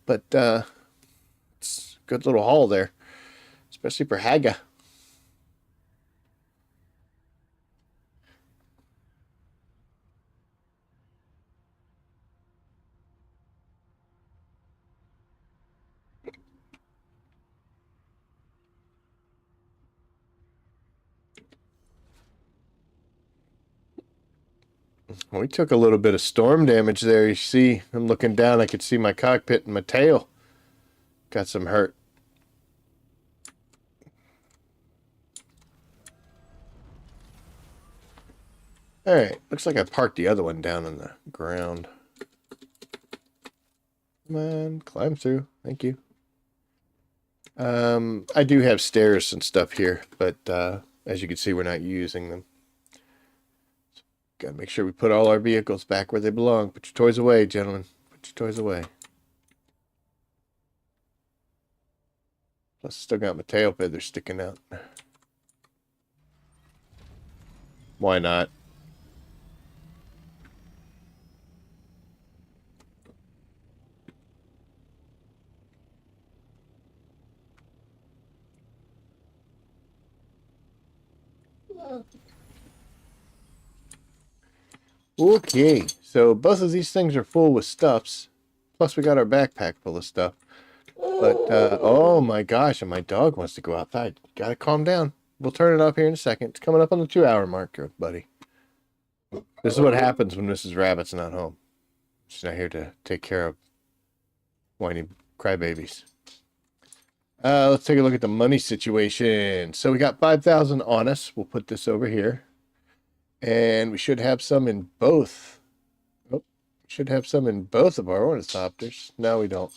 but it's a good little haul there, especially for Hagga. We took a little bit of storm damage there. You see, I'm looking down. I could see my cockpit and my tail. Got some hurt. All right, looks like I parked the other one down on the ground. Come on, climb through. Thank you. I do have stairs and stuff here, but as you can see, we're not using them. Gotta make sure we put all our vehicles back where they belong. Put your toys away, gentlemen. Put your toys away. Plus, I still got my tail feathers sticking out. Why not? Okay, so both of these things are full with stuffs. Plus, we got our backpack full of stuff. But, oh my gosh, and my dog wants to go outside. Gotta calm down. We'll turn it off here in a second. It's coming up on the 2-hour marker, buddy. This is what happens when Mrs. Rabbit's not home. She's not here to take care of whiny crybabies. Let's take a look at the money situation. So we got 5,000 on us. We'll put this over here. And we should have some in both. Oh, should have some in both of our ornithopters. No, we don't.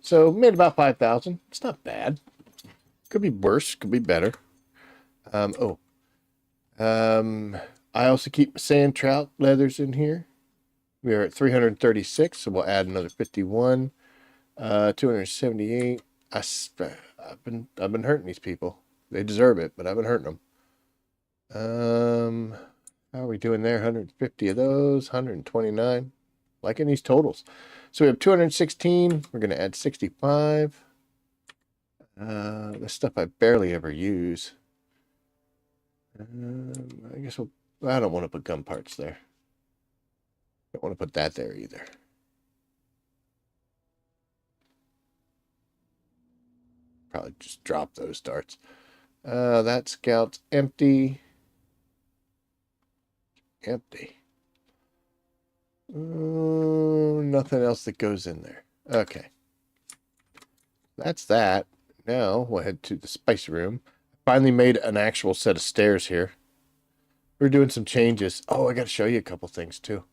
So made about 5,000. It's not bad. Could be worse. Could be better. I also keep my sand trout leathers in here. We are at 336, so we'll add another 51. 278. I've been hurting these people. They deserve it, but I've been hurting them. How are we doing there? 150 of those, 129. Liking these totals. So we have 216. We're going to add 65. This stuff I barely ever use. I guess I don't want to put gun parts there. Don't want to put that there either. Probably just drop those darts. That scout's empty. Empty. Nothing else that goes in there. Okay. That's that. Now we'll head to the spice room. Finally made an actual set of stairs here. We're doing some changes. Oh, I got to show you a couple things too.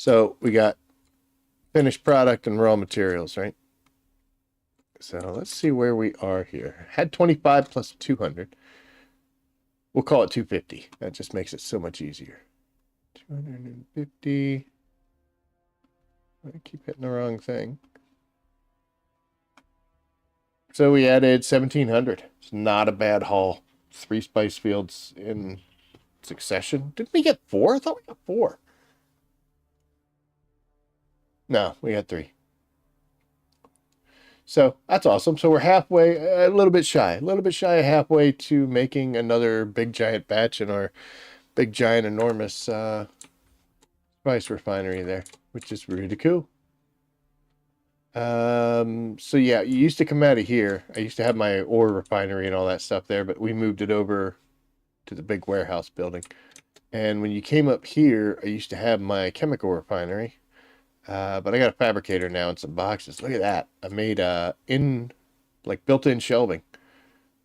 So we got finished product and raw materials, right? So let's see where we are here. Had 25 plus 200. We'll call it 250. That just makes it so much easier. 250. I keep hitting the wrong thing. So we added 1,700. It's not a bad haul. 3 spice fields in succession. Didn't we get 4? I thought we got 4. No, we got 3. So that's awesome. So we're halfway, a little bit shy of halfway to making another big giant batch in our big giant enormous spice refinery there, which is really cool. So yeah, you used to come out of here. I used to have my ore refinery and all that stuff there, but we moved it over to the big warehouse building. And when you came up here, I used to have my chemical refinery. But I got a fabricator now and some boxes. Look at that. I made built-in shelving,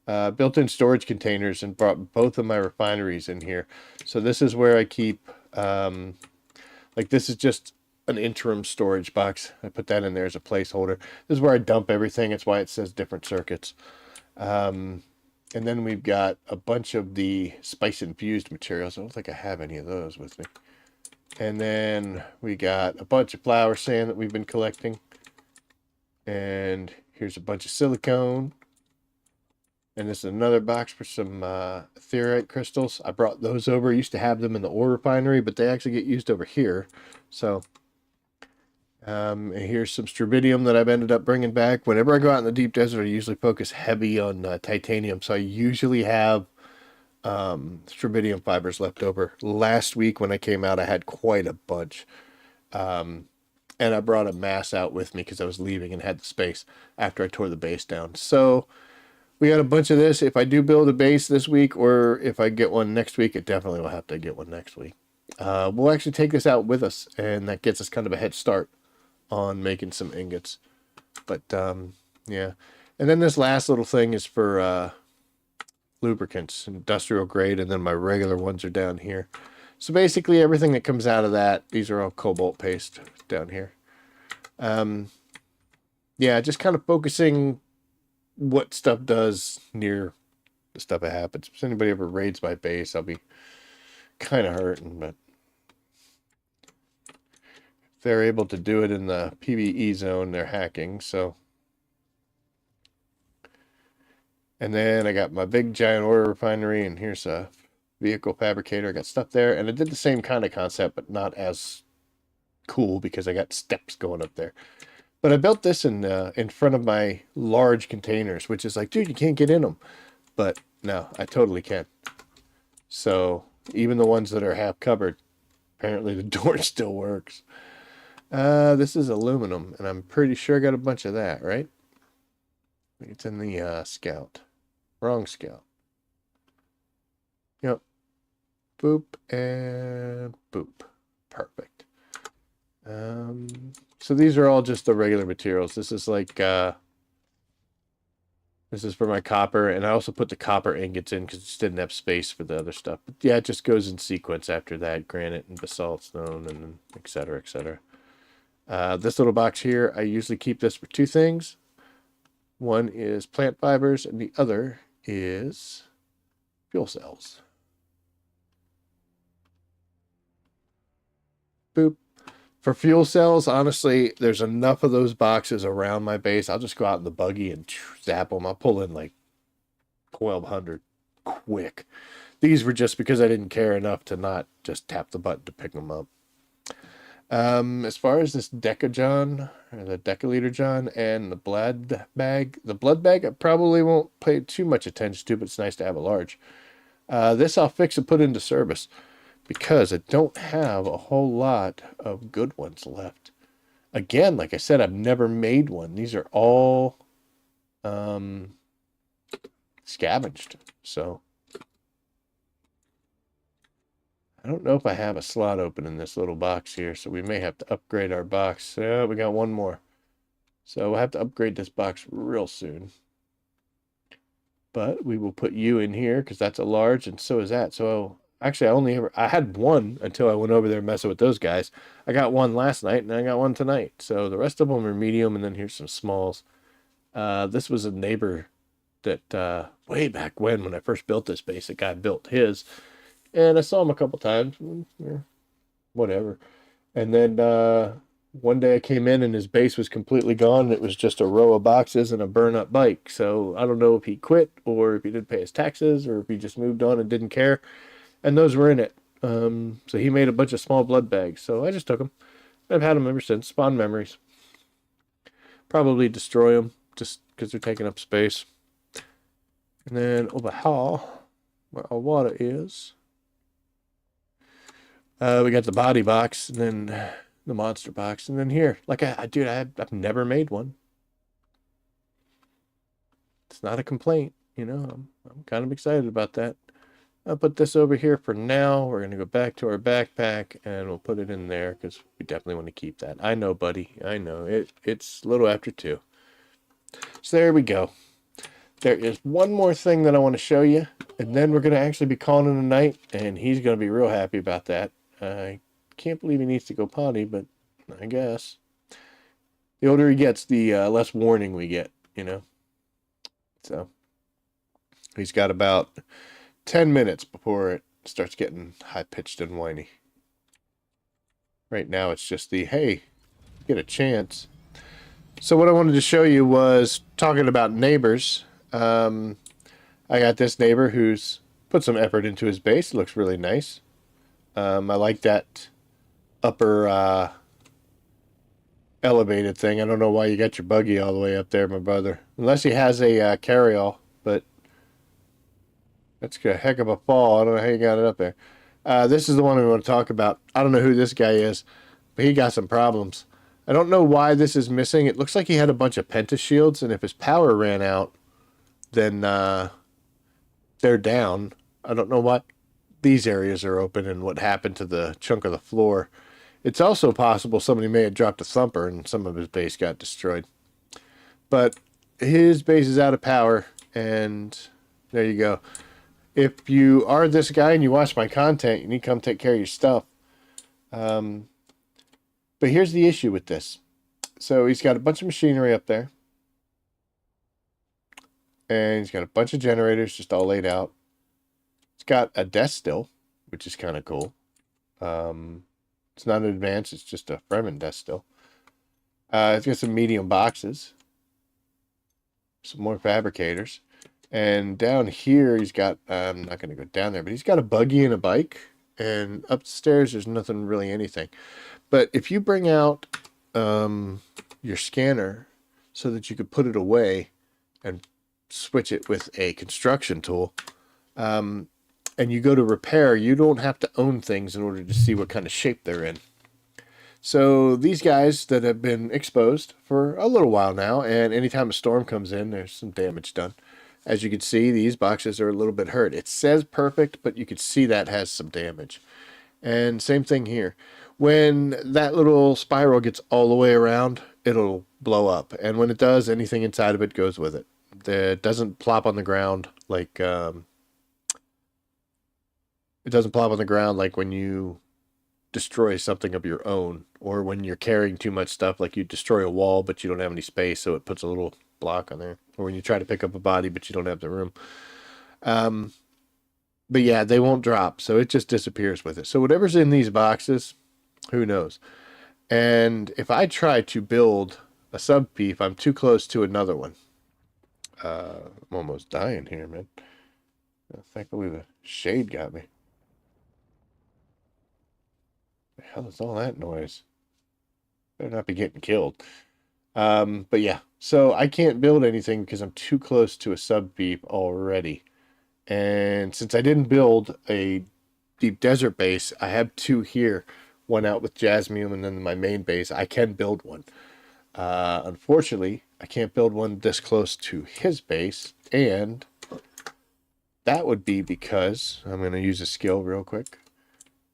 built-in storage containers, and brought both of my refineries in here. So this is where I keep this is just an interim storage box. I put that in there as a placeholder. This is where I dump everything. It's why it says different circuits. And then we've got a bunch of the spice infused materials. I don't think I have any of those with me. And then we got a bunch of flour sand that we've been collecting. And here's a bunch of silicone. And this is another box for some ferrite crystals. I brought those over. I used to have them in the ore refinery, but they actually get used over here. So and here's some strontium that I've ended up bringing back. Whenever I go out in the deep desert, I usually focus heavy on titanium. So I usually have strontium fibers left over. Last week when I came out, I had quite a bunch. And I brought a mass out with me because I was leaving and had the space after I tore the base down. So we got a bunch of this. If I do build a base this week, or if I get one next week, it definitely will have to get one next week. We'll actually take this out with us, and that gets us kind of a head start on making some ingots. But yeah. And then this last little thing is for lubricants, industrial grade, and then my regular ones are down here. So basically everything that comes out of that, these are all cobalt paste down here. Yeah, just kind of focusing what stuff does near the stuff that happens. If anybody ever raids my base, I'll be kind of hurting, but if they're able to do it in the PvE zone, they're hacking, so. And then I got my big giant ore refinery, and here's a vehicle fabricator. I got stuff there, and I did the same kind of concept, but not as cool because I got steps going up there. But I built this in front of my large containers, which is like, dude, you can't get in them. But no, I totally can. So even the ones that are half covered, apparently the door still works. This is aluminum, and I'm pretty sure I got a bunch of that, right? I think it's in the Scout. Wrong Scout. Yep. Boop and boop. Perfect. So these are all just the regular materials. This is like this is for my copper, and I also put the copper ingots in because it just didn't have space for the other stuff. But yeah, it just goes in sequence after that: granite and basalt stone, and et cetera, et cetera. This little box here, I usually keep this for 2 things. One is plant fibers, and the other is fuel cells. Boop. For fuel cells, honestly, there's enough of those boxes around my base. I'll just go out in the buggy and zap them. I'll pull in like 1,200 quick. These were just because I didn't care enough to not just tap the button to pick them up. As far as this decajon, or the decaliter john, and the blood bag I probably won't pay too much attention to, but it's nice to have a large. This I'll fix and put into service because I don't have a whole lot of good ones left. Again, like I said, I've never made one. These are all scavenged, so I don't know if I have a slot open in this little box here, so we may have to upgrade our box. Yeah, we got one more. So we'll have to upgrade this box real soon. But we will put you in here because that's a large, and so is that. So Actually, I had one until I went over there messing with those guys. I got one last night and I got one tonight. So the rest of them are medium, and then here's some smalls. This was a neighbor that way back when I first built this base, a guy built his, and I saw him a couple times. Yeah, whatever. And then one day I came in and his base was completely gone. It was just a row of boxes and a burn up bike. So I don't know if he quit or if he didn't pay his taxes or if he just moved on and didn't care. And those were in it. So he made a bunch of small blood bags. So I just took them. I've had them ever since. Spawn memories. Probably destroy them just because they're taking up space. And then over here, where our water is, we got the body box, and then the monster box, and then here, like dude, I've never made one. It's not a complaint, you know. I'm kind of excited about that. I'll put this over here for now. We're gonna go back to our backpack, and we'll put it in there because we definitely want to keep that. I know, buddy. I know it's a little after 2. So there we go. There is one more thing that I want to show you, and then we're going to actually be calling it a night, and he's going to be real happy about that. I can't believe he needs to go potty, but I guess. The older he gets, the less warning we get, you know. So he's got about 10 minutes before it starts getting high-pitched and whiny. Right now it's just the, hey, get a chance. So what I wanted to show you was talking about neighbors. I got this neighbor who's put some effort into his base. It looks really nice. I like that upper elevated thing. I don't know why you got your buggy all the way up there, my brother. Unless he has a carry-all, but that's a heck of a fall. I don't know how you got it up there. This is the one we want to talk about. I don't know who this guy is, but he got some problems. I don't know why this is missing. It looks like he had a bunch of penta shields, and if his power ran out, then they're down. I don't know why these areas are open and what happened to the chunk of the floor. It's also possible somebody may have dropped a thumper and some of his base got destroyed. But his base is out of power, and there you go. If you are this guy and you watch my content, you need to come take care of your stuff. But here's the issue with this. So he's got a bunch of machinery up there. And he's got a bunch of generators just all laid out. It's got a desk still, which is kind of cool. It's not an advanced, it's just a Fremen desk still. It's got some medium boxes. Some more fabricators. And down here he's got, I'm not going to go down there, but he's got a buggy and a bike. And upstairs there's nothing really anything. But if you bring out your scanner so that you could put it away and switch it with a construction tool, and you go to repair, you don't have to own things in order to see what kind of shape they're in. So these guys that have been exposed for a little while now, and anytime a storm comes in, there's some damage done. As you can see, these boxes are a little bit hurt. It says perfect, but you can see that has some damage. And same thing here. When that little spiral gets all the way around, it'll blow up. And when it does, anything inside of it goes with it. It doesn't plop on the ground like when you destroy something of your own, or when you're carrying too much stuff, like you destroy a wall but you don't have any space, so it puts a little block on there, or when you try to pick up a body but you don't have the room. But yeah, they won't drop, so it just disappears with it. So whatever's in these boxes, who knows? And if I try to build a sub beef, I'm too close to another one. I'm almost dying here, man. Thankfully the shade got me. The hell is all that noise? Better not be getting killed. But yeah, so I can't build anything because I'm too close to a sub beef already. And since I didn't build a deep desert base, I have 2 here. One out with Jasmine and then my main base. I can build one. Unfortunately, I can't build one this close to his base, and that would be because I'm going to use a skill real quick.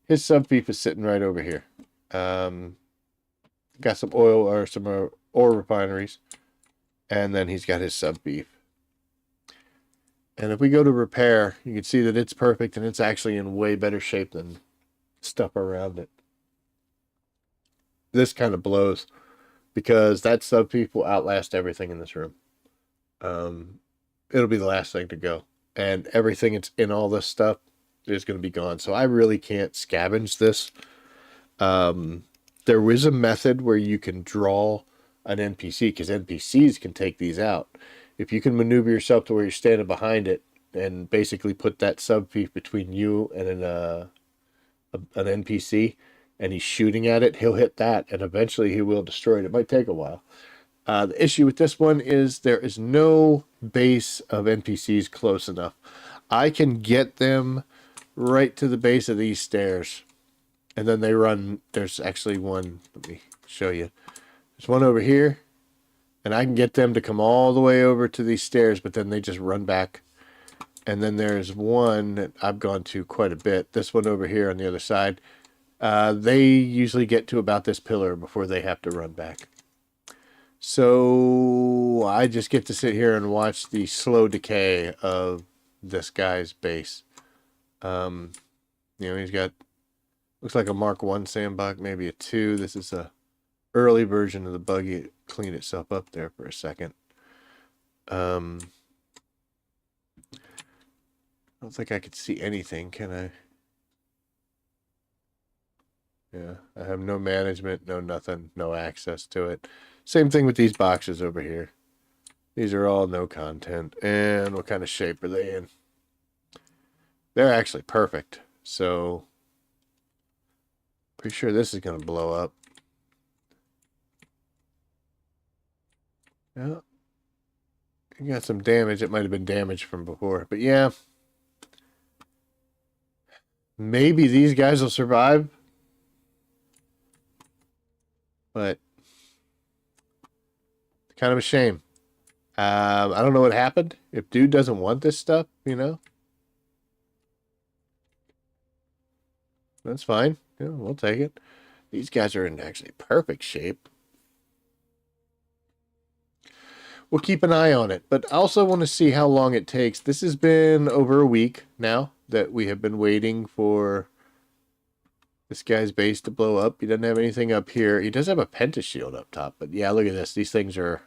His sub beef is sitting right over here. Got some oil or some ore refineries, and then he's got his sub beef. And if we go to repair, you can see that it's perfect and it's actually in way better shape than stuff around it. This kind of blows because that sub peep will outlast everything in this room. It'll be the last thing to go. And everything that's in all this stuff is going to be gone. So I really can't scavenge this. There is a method where you can draw an NPC because NPCs can take these out. If you can maneuver yourself to where you're standing behind it and basically put that sub piece between you and an NPC, and he's shooting at it, he'll hit that, and eventually he will destroy it. It might take a while. The issue with this one is there is no base of NPCs close enough. I can get them right to the base of these stairs, and then they run. There's actually one. Let me show you. There's one over here, and I can get them to come all the way over to these stairs, but then they just run back. And then there's one that I've gone to quite a bit. This one over here on the other side. They usually get to about this pillar before they have to run back. So I just get to sit here and watch the slow decay of this guy's base. He's got, looks like a Mark 1 sandbox, maybe a 2. This is a early version of the buggy. It cleaned itself up there for a second. I don't think I could see anything, can I? Yeah, I have no management, no nothing, no access to it. Same thing with these boxes over here. These are all no content. And what kind of shape are they in? They're actually perfect. So, pretty sure this is going to blow up. Yeah. You got some damage. It might have been damage from before. But yeah. Maybe these guys will survive. But kind of a shame. I don't know what happened. If dude doesn't want this stuff, that's fine. Yeah, we'll take it. These guys are in actually perfect shape. We'll keep an eye on it, but I also want to see how long it takes. This has been over a week now that we have been waiting for this guy's base to blow up. He doesn't have anything up here. He does have a pentashield up top, but yeah, look at this. These things are,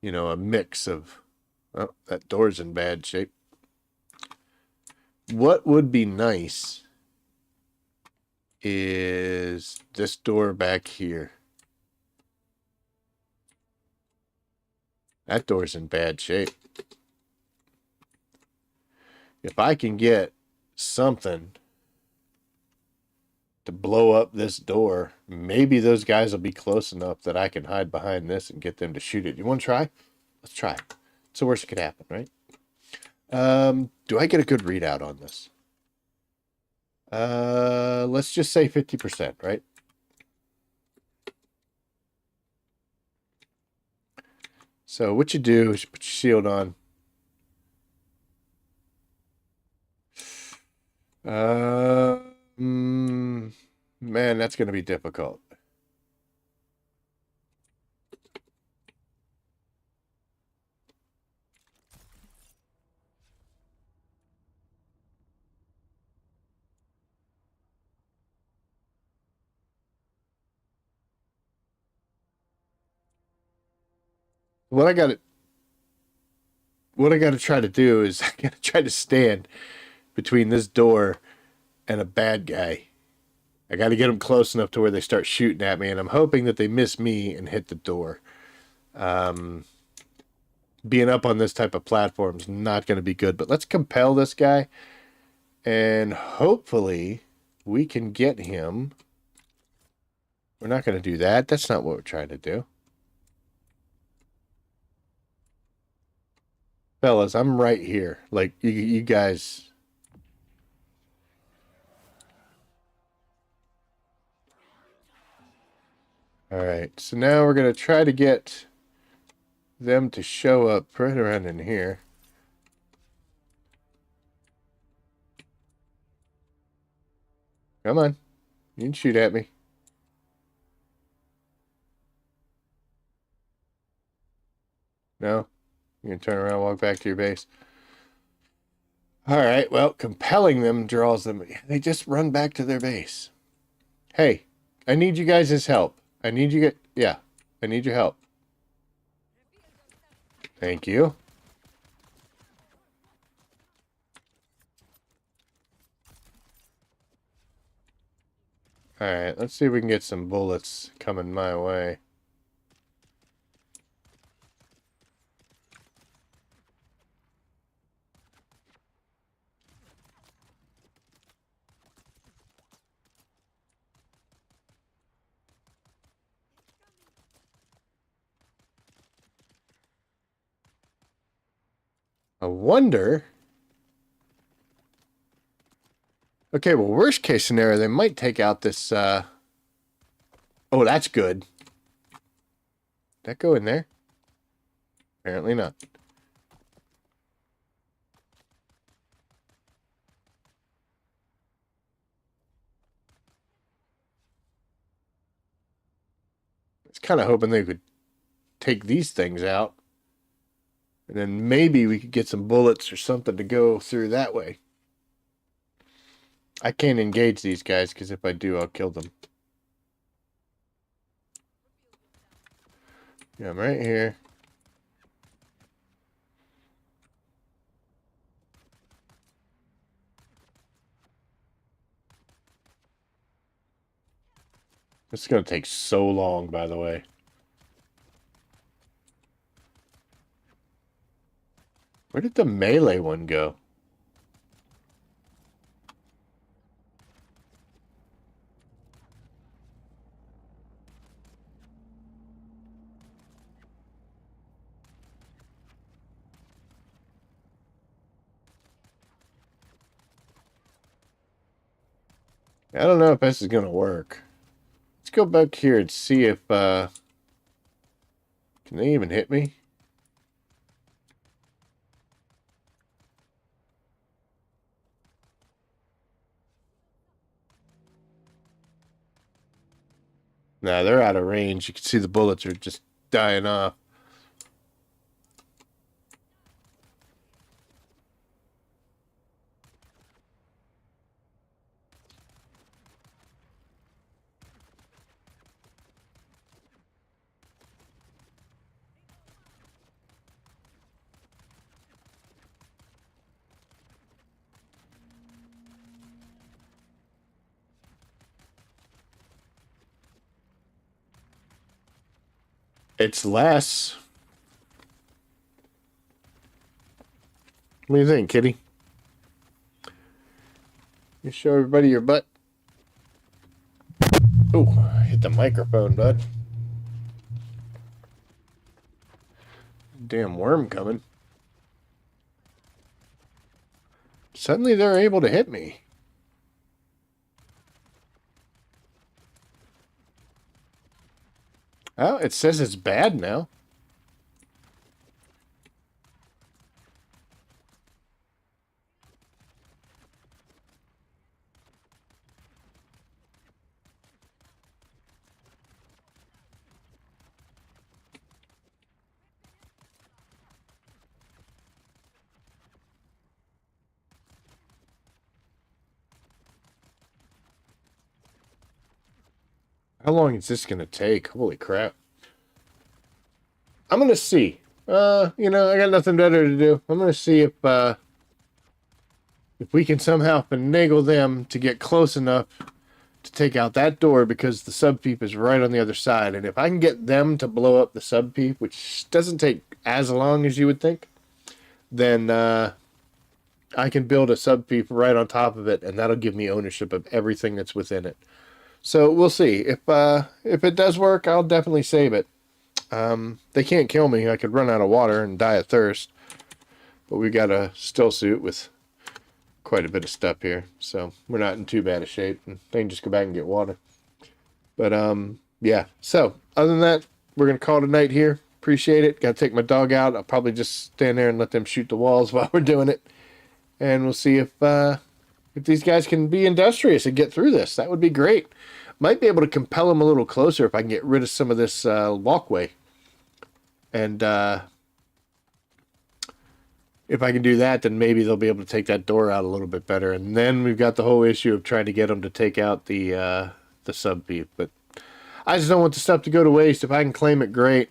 a mix of... Oh, that door's in bad shape. What would be nice is this door back here. That door's in bad shape. If I can get something to blow up this door, maybe those guys will be close enough that I can hide behind this and get them to shoot it. You want to try? Let's try. It's the worst that could happen, right? Do I get a good readout on this? Let's just say 50%, right? So what you do is you put your shield on. Man, that's going to be difficult. What I got to try to do is I got to try to stand between this door and a bad guy. I got to get them close enough to where they start shooting at me, and I'm hoping that they miss me and hit the door. Being up on this type of platform is not going to be good, but let's compel this guy, and hopefully we can get him. We're not going to do that. That's not what we're trying to do. Fellas, I'm right here. Like, you guys... Alright, so now we're going to try to get them to show up right around in here. Come on. You can shoot at me. No? You can turn around and walk back to your base. All right, well, compelling them draws them. They just run back to their base. Hey, I need you guys' help. I need you yeah, I need your help. Thank you. All right, let's see if we can get some bullets coming my way. I wonder. Okay, well, worst case scenario, they might take out this, Oh, that's good. Did that go in there? Apparently not. I was kind of hoping they could take these things out. And then maybe we could get some bullets or something to go through that way. I can't engage these guys because if I do, I'll kill them. Yeah, I'm right here. This is going to take so long, by the way. Where did the melee one go? I don't know if this is going to work. Let's go back here and see if, can they even hit me? Nah, they're out of range. You can see the bullets are just dying off. It's less. What do you think, kitty? You show everybody your butt. Oh, hit the microphone, bud. Damn worm coming. Suddenly they're able to hit me. Oh, it says it's bad now. How long is this going to take? Holy crap. I'm going to see. You know, I got nothing better to do. I'm going to see if we can somehow finagle them to get close enough to take out that door because the sub peep is right on the other side. And if I can get them to blow up the sub peep, which doesn't take as long as you would think, then I can build a sub peep right on top of it, and that'll give me ownership of everything that's within it. So we'll see. If it does work, I'll definitely save it. They can't kill me. I could run out of water and die of thirst. But we got a still suit with quite a bit of stuff here. So we're not in too bad a shape. And they can just go back and get water. But yeah. So other than that, we're going to call it a night here. Appreciate it. Got to take my dog out. I'll probably just stand there and let them shoot the walls while we're doing it. And we'll see if these guys can be industrious and get through this. That would be great. Might be able to compel them a little closer if I can get rid of some of this walkway. And if I can do that, then maybe they'll be able to take that door out a little bit better. And then we've got the whole issue of trying to get them to take out the sub beef. But I just don't want the stuff to go to waste. If I can claim it, great.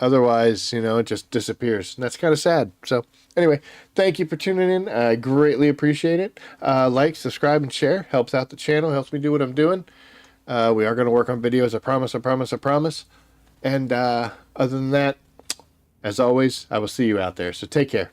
Otherwise, it just disappears. And that's kind of sad. So anyway, thank you for tuning in. I greatly appreciate it. Like, subscribe, and share. Helps out the channel. Helps me do what I'm doing. We are going to work on videos. I promise, I promise, I promise. And other than that, as always, I will see you out there. So take care.